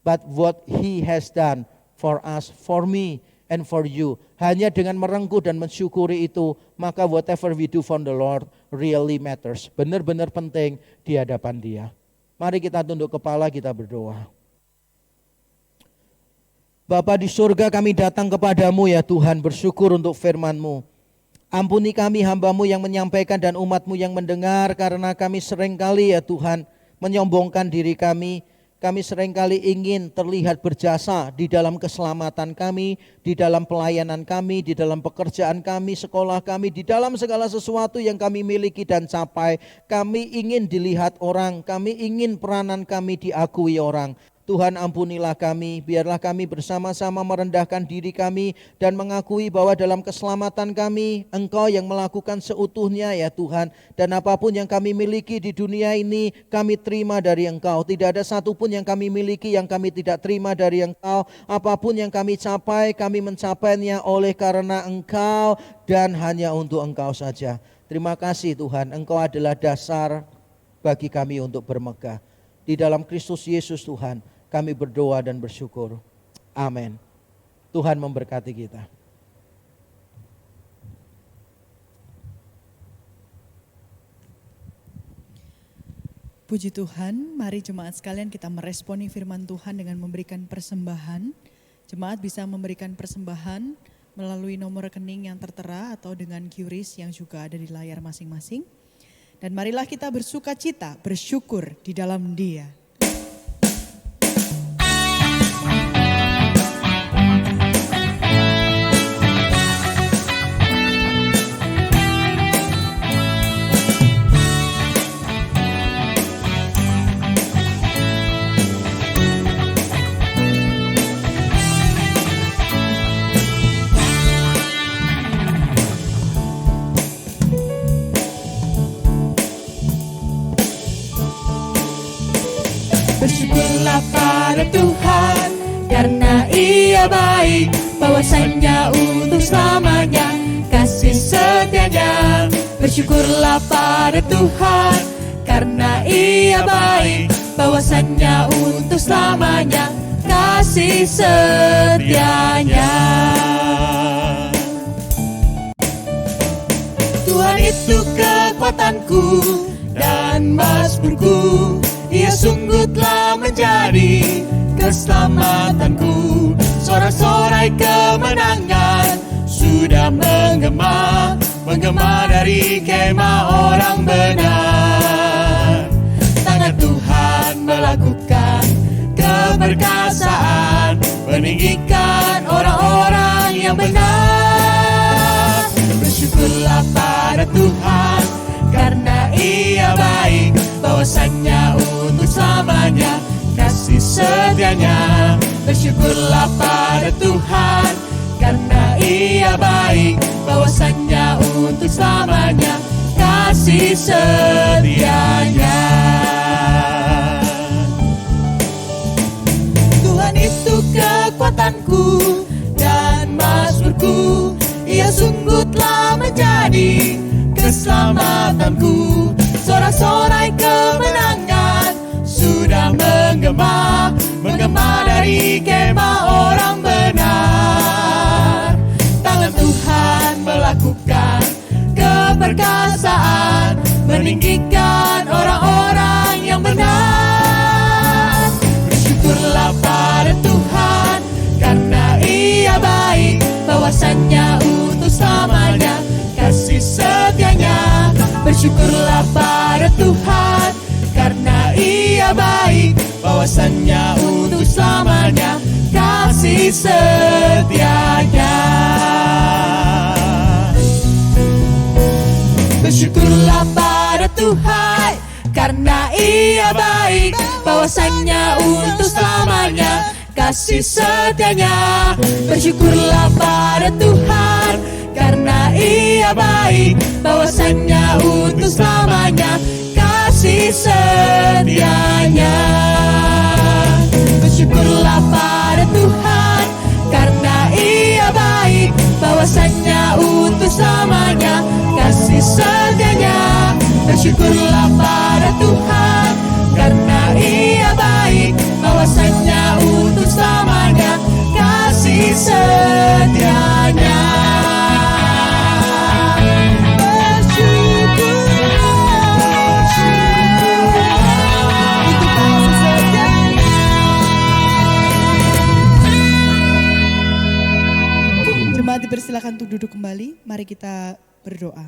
but what He has done for us, for me and for you. Hanya dengan merengkuh dan mensyukuri itu, maka whatever we do for the Lord really matters. Benar-benar penting di hadapan Dia. Mari kita tunduk kepala, kita berdoa. Bapa di surga, kami datang kepadamu ya Tuhan, bersyukur untuk firman-Mu. Ampuni kami hamba-Mu yang menyampaikan dan umat-Mu yang mendengar, karena kami seringkali ya Tuhan menyombongkan diri kami. Kami seringkali ingin terlihat berjasa di dalam keselamatan kami, di dalam pelayanan kami, di dalam pekerjaan kami, sekolah kami, di dalam segala sesuatu yang kami miliki dan capai. Kami ingin dilihat orang, kami ingin peranan kami diakui orang. Tuhan ampunilah kami, biarlah kami bersama-sama merendahkan diri kami dan mengakui bahwa dalam keselamatan kami Engkau yang melakukan seutuhnya ya Tuhan. Dan apapun yang kami miliki di dunia ini kami terima dari Engkau. Tidak ada satupun yang kami miliki yang kami tidak terima dari Engkau. Apapun yang kami capai, kami mencapainya oleh karena Engkau dan hanya untuk Engkau saja. Terima kasih Tuhan, Engkau adalah dasar bagi kami untuk bermegah. Di dalam Kristus Yesus Tuhan, kami berdoa dan bersyukur. Amin. Tuhan memberkati kita. Puji Tuhan, mari jemaat sekalian kita meresponi firman Tuhan dengan memberikan persembahan. Jemaat bisa memberikan persembahan melalui nomor rekening yang tertera atau dengan QRIS yang juga ada di layar masing-masing. Dan marilah kita bersuka cita, bersyukur di dalam Dia. Bersyukurlah pada Tuhan karena Ia baik, bahwasanya untuk selamanya kasih setianya. Bersyukurlah pada Tuhan karena Ia baik, bahwasanya untuk selamanya kasih setianya. Tuhan itu kekuatanku dan mazmurku, Ia sungguh telah menjadi keselamatanku. Sorak-sorai kemenangan sudah menggema dari kemah orang benar. Tangan Tuhan melakukan keperkasaan, meninggikan orang-orang yang benar. Bersyukurlah pada Tuhan karena Ia baik, bahwasanya untuk selamanya kasih setianya. Bersyukurlah pada Tuhan karena Ia baik, bahwasanya untuk selamanya kasih setianya. Tuhan itu kekuatanku dan mazmurku, Ia sungguh telah menjadi keselamatanku. Sorak-sorai kemenangan sudah menggema dari kemah orang benar. Tangan Tuhan melakukan keperkasaan, meninggikan orang-orang yang benar. Bersyukurlah pada Tuhan karena Ia baik, bahwasanya untuk selamanya kasih setianya. Bersyukurlah pada Tuhan karena Ia baik, bahwasanya untuk selamanya kasih setianya. Bersyukurlah pada Tuhan karena Ia baik, bahwasanya untuk selamanya kasih setianya. Bersyukurlah pada Tuhan karena Ia baik, bahwasanya untuk selamanya kasih setianya. Bersyukurlah pada Tuhan karena Ia baik, bahwasanya untuk selamanya kasih setianya. Bersyukurlah pada Tuhan karena Ia baik, bahwasanya untuk selamanya kasih setianya. Jemaat dipersilakan untuk duduk kembali, mari kita berdoa.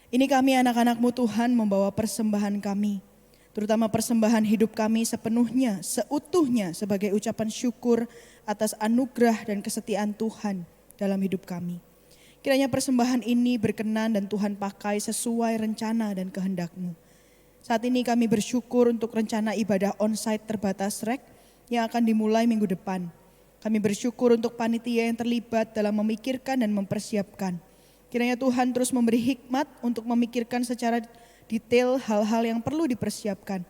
Ini kami anak-anak-Mu Tuhan membawa persembahan kami, terutama persembahan hidup kami sepenuhnya, seutuhnya sebagai ucapan syukur atas anugerah dan kesetiaan Tuhan dalam hidup kami. Kiranya persembahan ini berkenan dan Tuhan pakai sesuai rencana dan kehendak-Mu. Saat ini kami bersyukur untuk rencana ibadah onsite terbatas REK yang akan dimulai minggu depan. Kami bersyukur untuk panitia yang terlibat dalam memikirkan dan mempersiapkan. Kiranya Tuhan terus memberi hikmat untuk memikirkan secara detail hal-hal yang perlu dipersiapkan.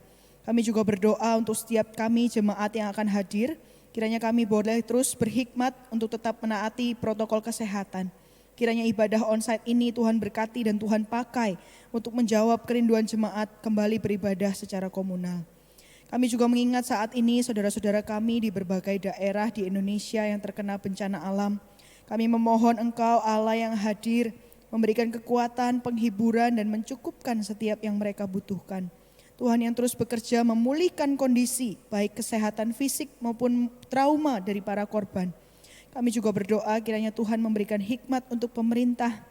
Kami juga berdoa untuk setiap kami jemaat yang akan hadir. Kiranya kami boleh terus berhikmat untuk tetap menaati protokol kesehatan. Kiranya ibadah onsite ini Tuhan berkati dan Tuhan pakai untuk menjawab kerinduan jemaat kembali beribadah secara komunal. Kami juga mengingat saat ini saudara-saudara kami di berbagai daerah di Indonesia yang terkena bencana alam. Kami memohon Engkau Allah yang hadir, memberikan kekuatan, penghiburan dan mencukupkan setiap yang mereka butuhkan. Tuhan yang terus bekerja memulihkan kondisi baik kesehatan fisik maupun trauma dari para korban. Kami juga berdoa kiranya Tuhan memberikan hikmat untuk pemerintah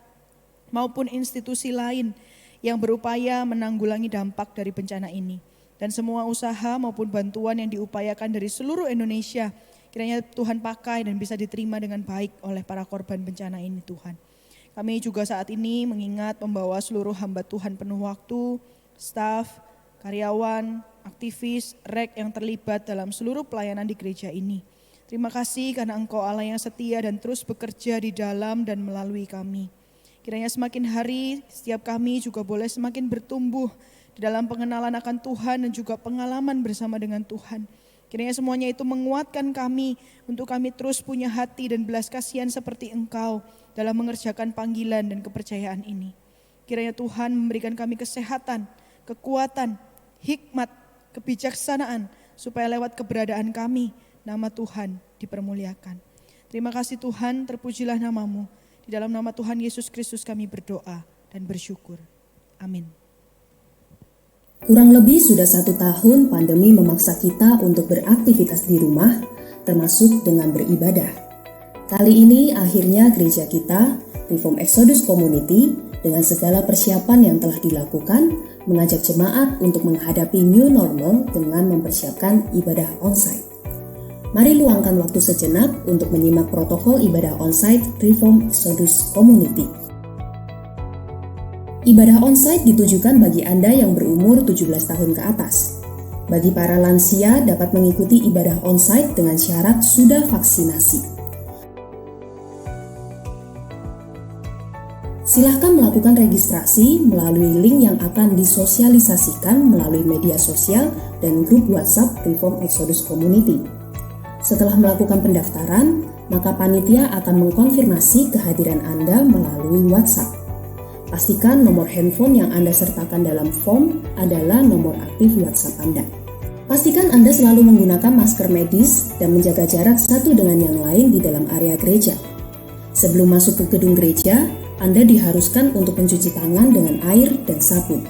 maupun institusi lain yang berupaya menanggulangi dampak dari bencana ini. Dan semua usaha maupun bantuan yang diupayakan dari seluruh Indonesia, kiranya Tuhan pakai dan bisa diterima dengan baik oleh para korban bencana ini Tuhan. Kami juga saat ini mengingat membawa seluruh hamba Tuhan penuh waktu, staf, karyawan, aktivis, REK yang terlibat dalam seluruh pelayanan di gereja ini. Terima kasih karena Engkau Allah yang setia dan terus bekerja di dalam dan melalui kami. Kiranya semakin hari setiap kami juga boleh semakin bertumbuh di dalam pengenalan akan Tuhan dan juga pengalaman bersama dengan Tuhan. Kiranya semuanya itu menguatkan kami untuk kami terus punya hati dan belas kasihan seperti Engkau dalam mengerjakan panggilan dan kepercayaan ini. Kiranya Tuhan memberikan kami kesehatan, kekuatan, hikmat, kebijaksanaan, supaya lewat keberadaan kami, nama Tuhan dipermuliakan. Terima kasih Tuhan, terpujilah nama-Mu. Di dalam nama Tuhan Yesus Kristus kami berdoa dan bersyukur. Amin. Kurang lebih sudah 1 tahun pandemi memaksa kita untuk beraktivitas di rumah, termasuk dengan beribadah. Kali ini akhirnya gereja kita, Reform Exodus Community, dengan segala persiapan yang telah dilakukan, mengajak jemaat untuk menghadapi new normal dengan mempersiapkan ibadah onsite. Mari luangkan waktu sejenak untuk menyimak protokol ibadah onsite Reform Exodus Community. Ibadah onsite ditujukan bagi Anda yang berumur 17 tahun ke atas. Bagi para lansia dapat mengikuti ibadah onsite dengan syarat sudah vaksinasi. Silahkan melakukan registrasi melalui link yang akan disosialisasikan melalui media sosial dan grup WhatsApp Reform Exodus Community. Setelah melakukan pendaftaran, maka panitia akan mengkonfirmasi kehadiran Anda melalui WhatsApp. Pastikan nomor handphone yang Anda sertakan dalam form adalah nomor aktif WhatsApp Anda. Pastikan Anda selalu menggunakan masker medis dan menjaga jarak satu dengan yang lain di dalam area gereja. Sebelum masuk ke gedung gereja, Anda diharuskan untuk mencuci tangan dengan air dan sabun.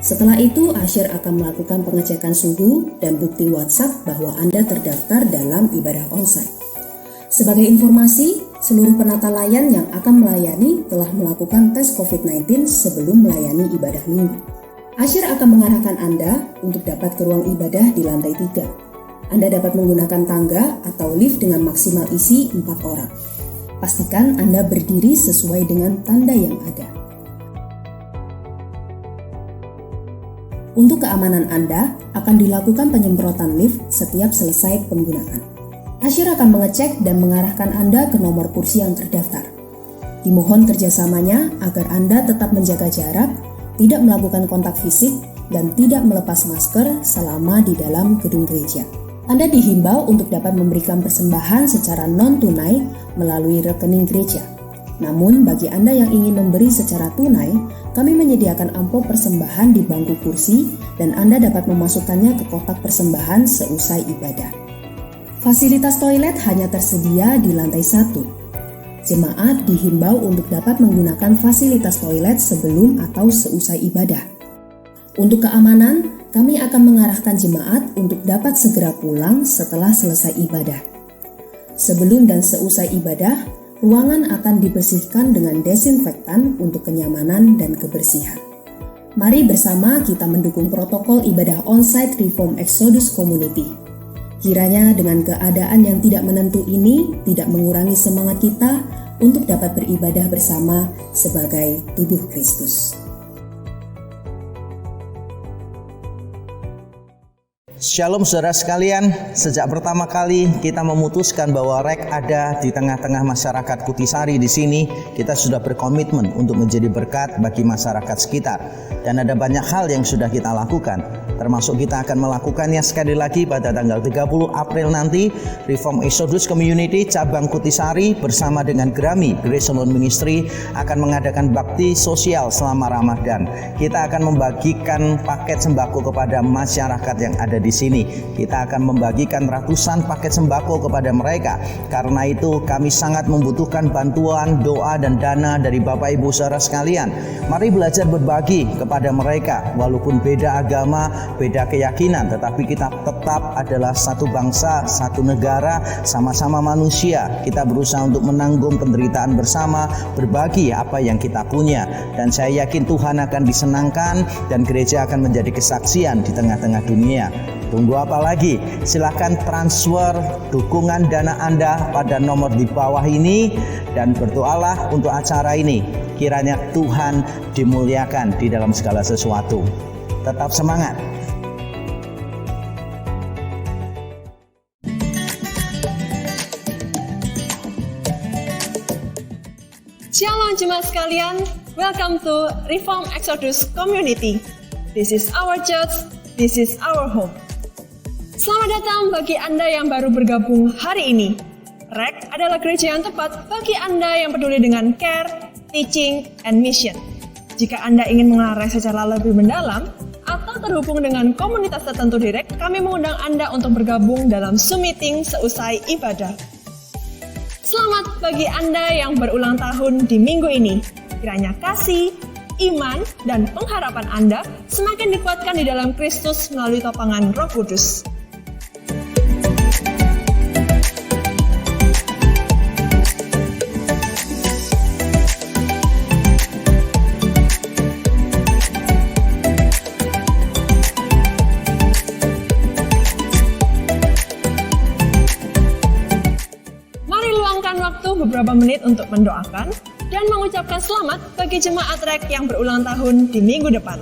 Setelah itu, Asher akan melakukan pengecekan suhu dan bukti WhatsApp bahwa Anda terdaftar dalam ibadah onsite. Sebagai informasi, seluruh penata layan yang akan melayani telah melakukan tes COVID-19 sebelum melayani ibadah minggu. Asher akan mengarahkan Anda untuk dapat ke ruang ibadah di lantai 3. Anda dapat menggunakan tangga atau lift dengan maksimal isi 4 orang. Pastikan Anda berdiri sesuai dengan tanda yang ada. Untuk keamanan Anda, akan dilakukan penyemprotan lift setiap selesai penggunaan. Asher akan mengecek dan mengarahkan Anda ke nomor kursi yang terdaftar. Dimohon kerjasamanya agar Anda tetap menjaga jarak, tidak melakukan kontak fisik, dan tidak melepas masker selama di dalam gedung gereja. Anda dihimbau untuk dapat memberikan persembahan secara non-tunai melalui rekening gereja. Namun, bagi Anda yang ingin memberi secara tunai, kami menyediakan amplop persembahan di bangku kursi dan Anda dapat memasukkannya ke kotak persembahan seusai ibadah. Fasilitas toilet hanya tersedia di lantai 1. Jemaat dihimbau untuk dapat menggunakan fasilitas toilet sebelum atau seusai ibadah. Untuk keamanan, kami akan mengarahkan jemaat untuk dapat segera pulang setelah selesai ibadah. Sebelum dan seusai ibadah, ruangan akan dibersihkan dengan desinfektan untuk kenyamanan dan kebersihan. Mari bersama kita mendukung protokol ibadah onsite Reform Exodus Community. Kiranya dengan keadaan yang tidak menentu ini tidak mengurangi semangat kita untuk dapat beribadah bersama sebagai tubuh Kristus. Shalom saudara sekalian, sejak pertama kali kita memutuskan bahwa REK ada di tengah-tengah masyarakat Kutisari di sini, kita sudah berkomitmen untuk menjadi berkat bagi masyarakat sekitar. Dan ada banyak hal yang sudah kita lakukan, termasuk kita akan melakukannya sekali lagi pada tanggal 30 April nanti. Reform Exodus Community cabang Kutisari bersama dengan Grami Grace Alone Ministry akan mengadakan bakti sosial selama Ramadan. Kita akan membagikan paket sembako kepada masyarakat yang ada di sini. Kita akan membagikan ratusan paket sembako kepada mereka. Karena itu kami sangat membutuhkan bantuan, doa dan dana dari Bapak Ibu saudara sekalian. Mari belajar berbagi kepada mereka, walaupun beda agama, beda keyakinan, tetapi kita tetap adalah satu bangsa, satu negara, sama-sama manusia. Kita berusaha untuk menanggung penderitaan bersama, berbagi apa yang kita punya. Dan saya yakin Tuhan akan disenangkan dan gereja akan menjadi kesaksian di tengah-tengah dunia. Tunggu apa lagi? Silakan transfer dukungan dana Anda pada nomor di bawah ini dan berdoalah untuk acara ini. Kiranya Tuhan dimuliakan di dalam segala sesuatu. Tetap semangat. Shalom jemaat sekalian, welcome to Reform Exodus Community. This is our church, this is our home. Selamat datang bagi Anda yang baru bergabung hari ini. REK adalah gereja yang tepat bagi Anda yang peduli dengan care, teaching, and mission. Jika Anda ingin mengenal REK secara lebih mendalam, atau terhubung dengan komunitas tertentu di REK, kami mengundang Anda untuk bergabung dalam Zoom meeting seusai ibadah. Selamat bagi Anda yang berulang tahun di minggu ini. Kiranya kasih, iman, dan pengharapan Anda semakin dikuatkan di dalam Kristus melalui topangan Roh Kudus. Beberapa menit untuk mendoakan dan mengucapkan selamat bagi jemaat REK yang berulang tahun di minggu depan.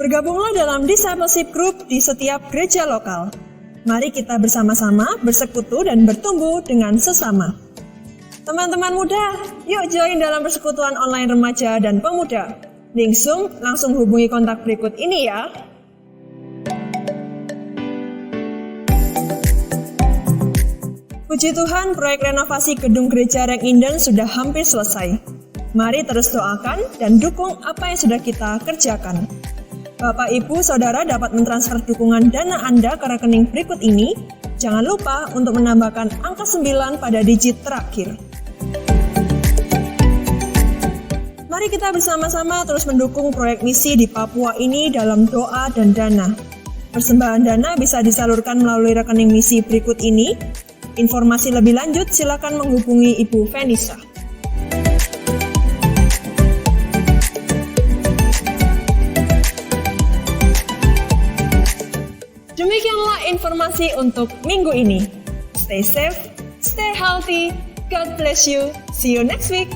Bergabunglah dalam discipleship group di setiap gereja lokal. Mari kita bersama-sama bersekutu dan bertumbuh dengan sesama. Teman-teman muda, yuk join dalam persekutuan online remaja dan pemuda. Link Zoom langsung hubungi kontak berikut ini ya. Puji Tuhan, proyek renovasi gedung gereja REK Inden sudah hampir selesai. Mari terus doakan dan dukung apa yang sudah kita kerjakan. Bapak, Ibu, Saudara dapat mentransfer dukungan dana Anda ke rekening berikut ini. Jangan lupa untuk menambahkan angka 9 pada digit terakhir. Mari kita bersama-sama terus mendukung proyek misi di Papua ini dalam doa dan dana. Persembahan dana bisa disalurkan melalui rekening misi berikut ini. Informasi lebih lanjut silakan menghubungi Ibu Venisa. Demikianlah informasi untuk minggu ini. Stay safe, stay healthy, God bless you, see you next week.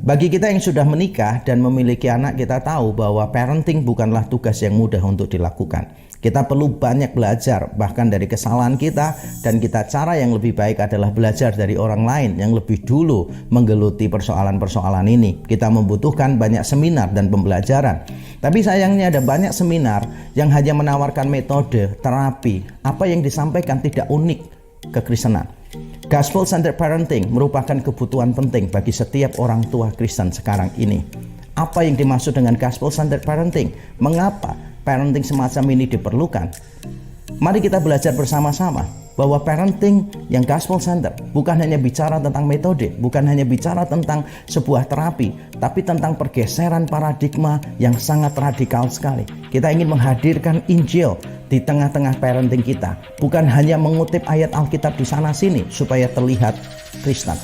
Bagi kita yang sudah menikah dan memiliki anak, kita tahu bahwa parenting bukanlah tugas yang mudah untuk dilakukan. Kita perlu banyak belajar, bahkan dari kesalahan kita, dan cara yang lebih baik adalah belajar dari orang lain yang lebih dulu menggeluti persoalan-persoalan ini. Kita membutuhkan banyak seminar dan pembelajaran. Tapi sayangnya ada banyak seminar yang hanya menawarkan metode, terapi, apa yang disampaikan tidak unik kekristenan. Gospel-centered parenting merupakan kebutuhan penting bagi setiap orang tua Kristen sekarang ini. Apa yang dimaksud dengan gospel-centered parenting? Mengapa parenting semacam ini diperlukan? Mari kita belajar bersama-sama. bahwa parenting yang gospel center bukan hanya bicara tentang metode, bukan hanya bicara tentang sebuah terapi, tapi tentang pergeseran paradigma yang sangat radikal sekali. Kita ingin menghadirkan Injil di tengah-tengah parenting kita, bukan hanya mengutip ayat Alkitab di sana sini supaya terlihat Kristen,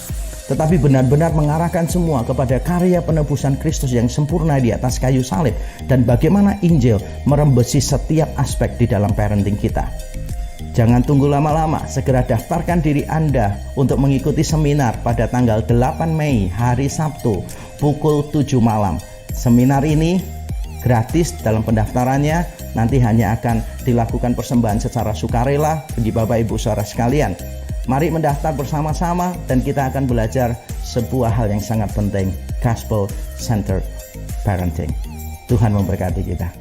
tetapi benar-benar mengarahkan semua kepada karya penebusan Kristus yang sempurna di atas kayu salib, dan bagaimana Injil merembesi setiap aspek di dalam parenting kita. Jangan tunggu lama-lama, segera daftarkan diri Anda untuk mengikuti seminar pada tanggal 8 Mei hari Sabtu pukul 7 malam. Seminar ini gratis dalam pendaftarannya, nanti hanya akan dilakukan persembahan secara sukarela bagi Bapak Ibu Saudara sekalian. Mari mendaftar bersama-sama dan kita akan belajar sebuah hal yang sangat penting, Gospel Centered Parenting. Tuhan memberkati kita.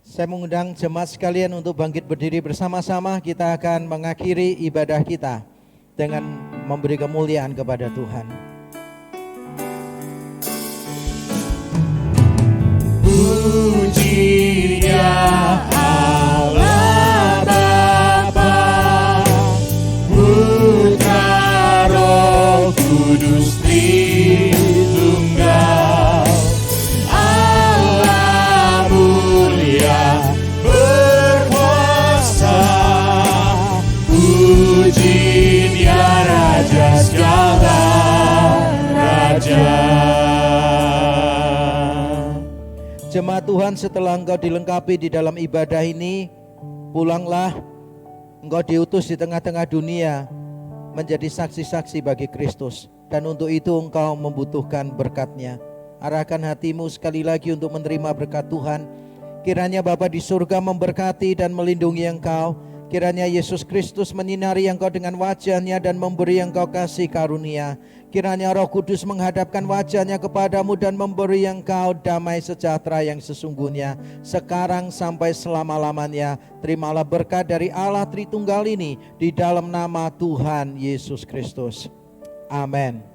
Saya mengundang jemaat sekalian untuk bangkit berdiri bersama-sama. Kita akan mengakhiri ibadah kita dengan memberi kemuliaan kepada Tuhan. Puji Dia Allah Bapa, Putra Roh Kudus Tritunggal, Allah mulia berkuasa. Puji Dia Raja segala raja. Jemaat Tuhan, setelah engkau dilengkapi di dalam ibadah ini, pulanglah. Engkau diutus di tengah-tengah dunia menjadi saksi-saksi bagi Kristus, dan untuk itu engkau membutuhkan berkat-Nya. Arahkan hatimu sekali lagi untuk menerima berkat Tuhan. Kiranya Bapa di surga memberkati dan melindungi engkau. Kiranya Yesus Kristus menyinari engkau dengan wajah-Nya dan memberi engkau kasih karunia. Kiranya Roh Kudus menghadapkan wajah-Nya kepadamu dan memberi engkau damai sejahtera yang sesungguhnya, sekarang sampai selama-lamanya. Terimalah berkat dari Allah Tritunggal ini di dalam nama Tuhan Yesus Kristus. Amin.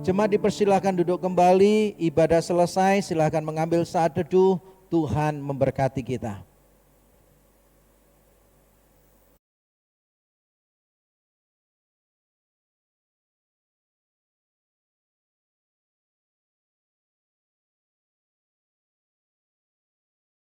Jemaat dipersilakan duduk kembali. Ibadah selesai, silakan mengambil saat teduh. Tuhan memberkati kita.